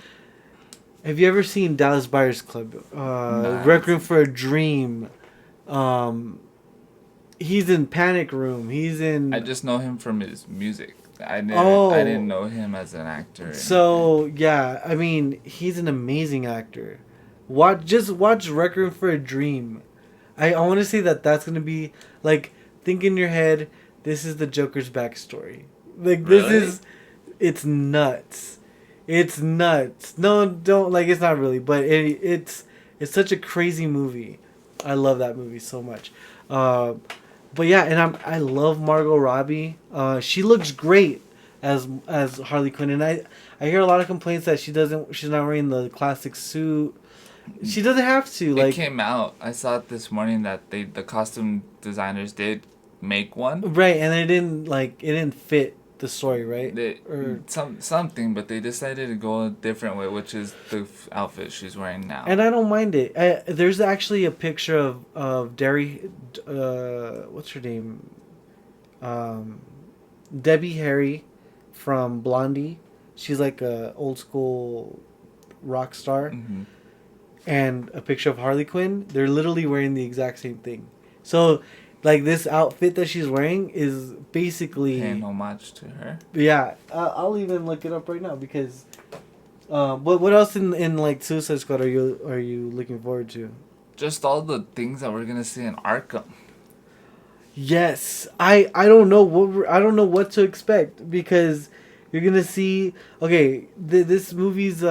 have you ever seen Dallas Buyers Club? Requiem for a Dream. He's in Panic Room. He's in. I just know him from his music. I Oh. didn't know him as an actor. Or So yeah, I mean, he's an amazing actor. Watch Requiem for a Dream. I want to say that that's gonna be like, think in your head. This is the Joker's backstory. Like this Really? is, it's nuts. It's nuts. No, don't like. It's not really, but it's such a crazy movie. I love that movie so much. But yeah, and I love Margot Robbie. She looks great as Harley Quinn, and I hear a lot of complaints that she's not wearing the classic suit. She doesn't have to. Like, it came out. I saw it this morning that the costume designers did make one. right, and it didn't fit the story, right? Something, but they decided to go a different way, which is the outfit she's wearing now. And I don't mind it. There's actually a picture of what's her name? Debbie Harry from Blondie. She's like a old school rock star. Mm-hmm. And a picture of Harley Quinn. They're literally wearing the exact same thing. So, like, this outfit that she's wearing is basically paying homage to her. Yeah, I'll even look it up right now because. What else in like Suicide Squad are you looking forward to? Just all the things that we're gonna see in Arkham. Yes, I don't know I don't know what to expect because you're gonna see. Okay, this movie's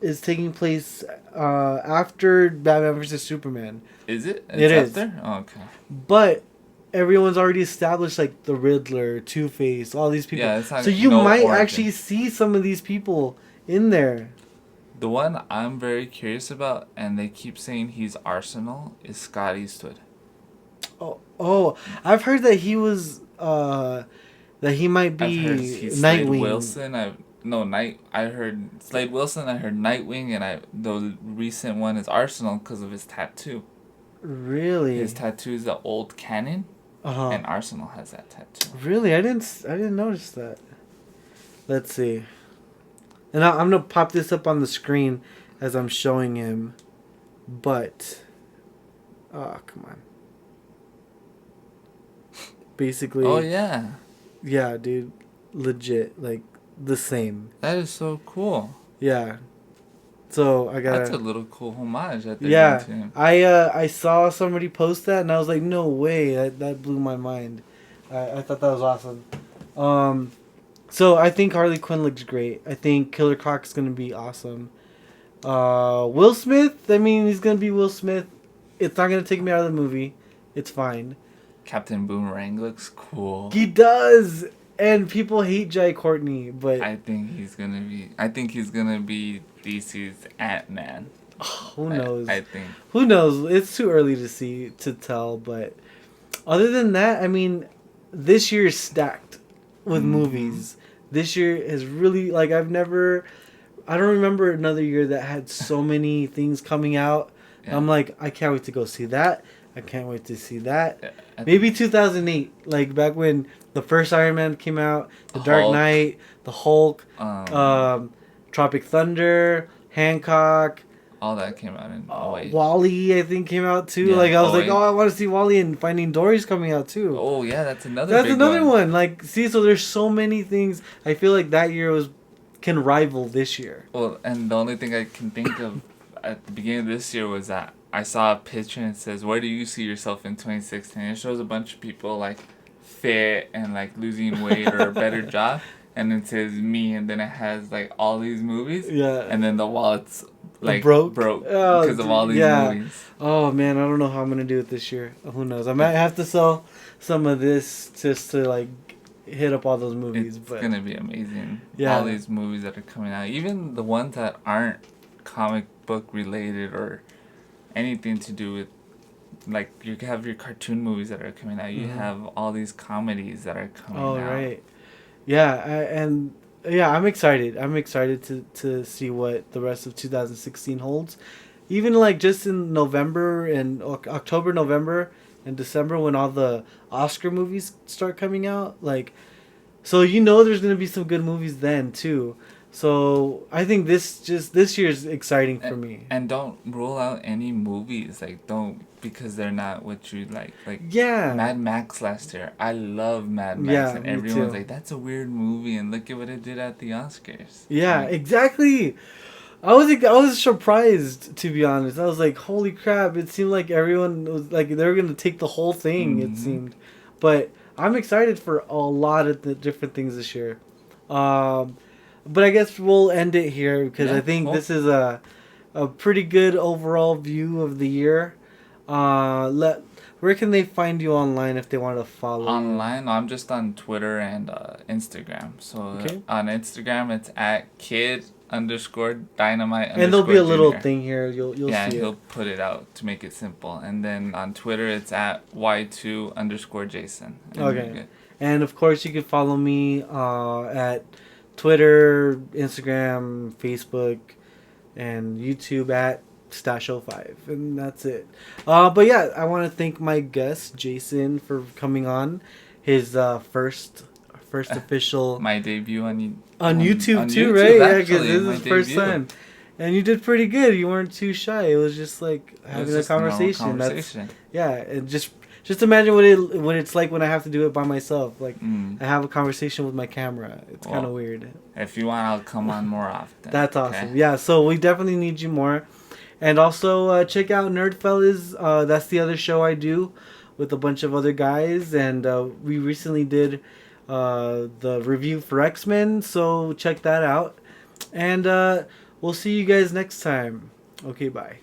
is taking place after Batman vs Superman. Is it? It is. After? Oh, okay. But everyone's already established like the Riddler, Two-Face, all these people. Yeah, it's not, so you no might origin. actually see some of these people in there. The one I'm very curious about, and they keep saying he's Arsenal, is Scott Eastwood. Oh, I've heard that he was that he might be I've heard he's Nightwing. Slade Wilson. I heard Slade Wilson. I heard Nightwing, and the recent one is Arsenal because of his tattoo. Really? His tattoo is the old canon, and Arsenal has that tattoo. Really, I didn't notice that. Let's see. And I'm gonna pop this up on the screen as I'm showing him, but come on. Basically. Oh yeah. Yeah, dude, legit, like the same. That is so cool. Yeah. So I got. That's a little cool homage that they're doing to him. I saw somebody post that and I was like, no way, that blew my mind. I thought that was awesome. So I think Harley Quinn looks great. I think Killer Croc's gonna be awesome. Will Smith, I mean, he's gonna be Will Smith. It's not gonna take me out of the movie. It's fine. Captain Boomerang looks cool. He does, and people hate Jai Courtney, but I think he's gonna be DC's Ant-Man. who knows? I think. Who knows? It's too early to tell, but other than that, I mean, this year is stacked with movies. This year is really like I don't remember another year that had so many things coming out. Yeah. I'm like, I can't wait to go see that. I can't wait to see that. Yeah, maybe 2008, like back when the first Iron Man came out, The Dark Knight, The Hulk, Tropic Thunder, Hancock. All that came out in 08. WALL-E, I think, came out too. Yeah, like I was like, I want to see WALL-E, and Finding Dory's coming out too. Oh yeah, that's another one. Like, see, so there's so many things. I feel like that year can rival this year. Well, and the only thing I can think of at the beginning of this year was that I saw a picture and it says, "Where do you see yourself in 2016?" It shows a bunch of people like fit and like losing weight or a better job, and it says me, and then it has like all these movies. Yeah. And then the wallet's like broke because of all these movies. Oh man, I don't know how I'm gonna do it this year. Who knows? I might have to sell some of this just to like hit up all those movies. It's gonna be amazing. Yeah. All these movies that are coming out, even the ones that aren't comic book related or anything to do with, like, you have your cartoon movies that are coming out. You have all these comedies that are coming out. Oh, right. Yeah, I'm excited. I'm excited to see what the rest of 2016 holds. Even, like, just in November and October, November, and December when all the Oscar movies start coming out. Like, so there's going to be some good movies then, too. So I think this year is exciting for me. And don't rule out any movies. Like, don't, because they're not what you like. Like, Yeah. Mad Max last year. I love Mad Max. Yeah, And me everyone's too. like, that's a weird movie. And look at what it did at the Oscars. Yeah, Like, exactly. I was surprised, to be honest. I was like, holy crap! It seemed like everyone was like they were gonna take the whole thing. It mm-hmm. seemed, but I'm excited for a lot of the different things this year. Um, but I guess we'll end it here because Yeah, I think cool. this is a pretty good overall view of the year. Where can they find you online if they want to follow Online, I'm just on Twitter and Instagram. So Okay. on Instagram, it's at kid_dynamite And there'll be a little junior. thing here. You'll Yeah, see he'll it. put it out to make it simple. And then on Twitter, it's at y2_Jason. And you're Okay. good. And of course, you can follow me at Twitter, Instagram, Facebook, and YouTube at Stache05. And that's it. But yeah, I want to thank my guest, Jason, for coming on. His first official My debut on YouTube on too, YouTube, right? Yeah, because actually, this is my his first debut. time. And you did pretty good. You weren't too shy. It was just like It was having a just normal conversation. conversation. Yeah, and just imagine what it's like when I have to do it by myself. Like I have a conversation with my camera. It's kind of weird. If you want, I'll come on more often. That's awesome. Yeah, so we definitely need you more. And also check out Nerd Fellas. That's the other show I do with a bunch of other guys, and we recently did the review for X-Men. So check that out, and we'll see you guys next time. Okay, bye.